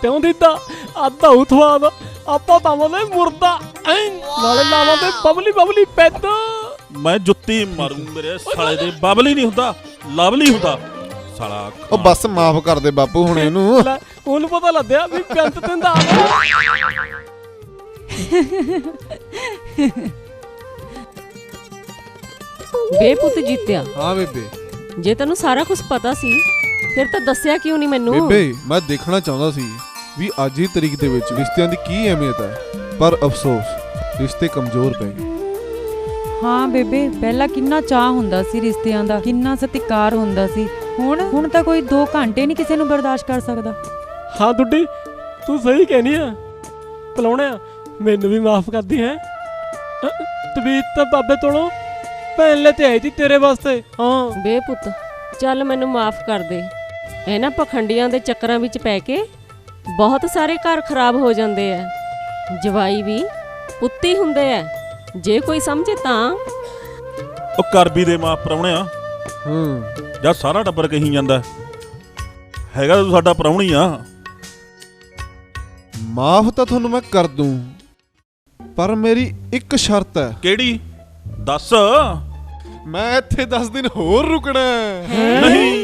S3: ਤਿਉਂ ਦਿੱਤਾ ਅੱਧਾ ਉਥਵਾਦ ਆਪਾਂ ਪਾਵਾਂਗੇ ਮੁਰਦਾ ਨਾਲੇ ਲਾਵਾਂਗੇ ਬਬਲੀ ਬਬਲੀ ਪੈਦ।
S4: ਮੈਂ ਜੁੱਤੀ ਮਾਰੂ ਮੇਰੇ ਸਾਲੇ ਦੇ। ਬਬਲੀ ਨਹੀਂ ਹੁੰਦਾ, ਲਵਲੀ ਹੁੰਦਾ ਸਾਲਾ।
S1: ਉਹ ਬਸ ਮਾਫ ਕਰ ਦੇ ਬਾਪੂ ਹੁਣ ਇਹਨੂੰ।
S3: ਲੈ, ਉਹਨੂੰ ਪਤਾ ਲੱਗਿਆ ਵੀ ਪੈਂਤ ਤਿੰਦਾ
S5: ਬੇਪੁੱਤ ਜੀਤਿਆ,
S1: ਹਾਂ ਬੇਬੇ।
S5: ਜੇ ਤੈਨੂੰ ਸਾਰਾ ਕੁਝ ਪਤਾ ਸੀ ਫਿਰ ਤਾਂ ਦੱਸਿਆ ਕਿਉਂ ਨਹੀਂ ਮੈਨੂੰ?
S1: ਬੇਬੇ ਮੈਂ ਦੇਖਣਾ ਚਾਹੁੰਦਾ ਸੀ ਵੀ ਅੱਜ ਦੀ ਤਰੀਕ ਦੇ ਵਿੱਚ ਰਿਸ਼ਤਿਆਂ ਦੀ ਕੀ ਅਹਿਮੀਅਤ ਹੈ, ਪਰ ਅਫਸੋਸ ਰਿਸ਼ਤੇ ਕਮਜ਼ੋਰ ਪੈ ਗਏ।
S2: ਹਾਂ ਬੇਬੇ, ਪਹਿਲਾਂ ਕਿੰਨਾ ਚਾਹ ਹੁੰਦਾ ਸੀ ਰਿਸ਼ਤਿਆਂ ਦਾ, ਕਿੰਨਾ ਸਤਿਕਾਰ ਹੁੰਦਾ ਸੀ। ਹੁਣ ਤਾਂ ਕੋਈ 2 ਘੰਟੇ ਨਹੀਂ ਕਿਸੇ ਨੂੰ ਬਰਦਾਸ਼ਤ ਕਰ ਸਕਦਾ।
S3: ਹਾਂ ਦੁੱਡੀ ਤੂੰ ਸਹੀ ਕਹਿਨੀ ਆ। ਪਲਾਉਣਿਆ ਮੈਨੂੰ ਵੀ ਮਾਫ ਕਰਦੀ ਹੈ। ਤਬੀਤ ਤਾਂ ਬਾਬੇ ਤੋਲੋਂ ਭੈਣ ਲੈ ਤੇ ਆਈ ਸੀ ਤੇਰੇ ਵਾਸਤੇ। ਹਾਂ
S5: ਬੇਪੁੱਤ ਚੱਲ ਮੈਨੂੰ ਮਾਫ ਕਰ ਦੇ। ਇਹਨਾਂ ਪਖੰਡੀਆਂ ਦੇ ਚੱਕਰਾਂ ਵਿੱਚ ਪੈ ਕੇ ਬਹੁਤ ਸਾਰੇ ਘਰ ਖਰਾਬ ਹੋ ਜਾਂਦੇ ਆ। ਜਵਾਈ ਵੀ ਪੁੱਤੀ ਹੁੰਦੇ ਆ, ਜੇ ਕੋਈ ਸਮਝੇ ਤਾਂ।
S4: ਉਹ ਕਰ ਵੀ ਦੇ ਮਾਫ ਪ੍ਰਾਹੁਣਿਆ। ਜਦ ਸਾਰਾ ਟੱਬਰ ਕਹੀ ਜਾਂਦਾ ਹੈਗਾ ਤੂੰ ਸਾਡਾ ਪ੍ਰਾਹੁਣੀ ਆ।
S1: ਮਾਫ ਤਾਂ ਤੁਹਾਨੂੰ ਮੈਂ ਕਰ ਦੂੰ, ਪਰ ਮੇਰੀ ਇੱਕ ਸ਼ਰਤ ਹੈ।
S4: ਕਿਹੜੀ? ਦੱਸ।
S1: ਮੈਂ ਇੱਥੇ 10 ਦਿਨ ਹੋਰ ਰੁਕਣਾ ਹੈ।
S4: ਨਹੀਂ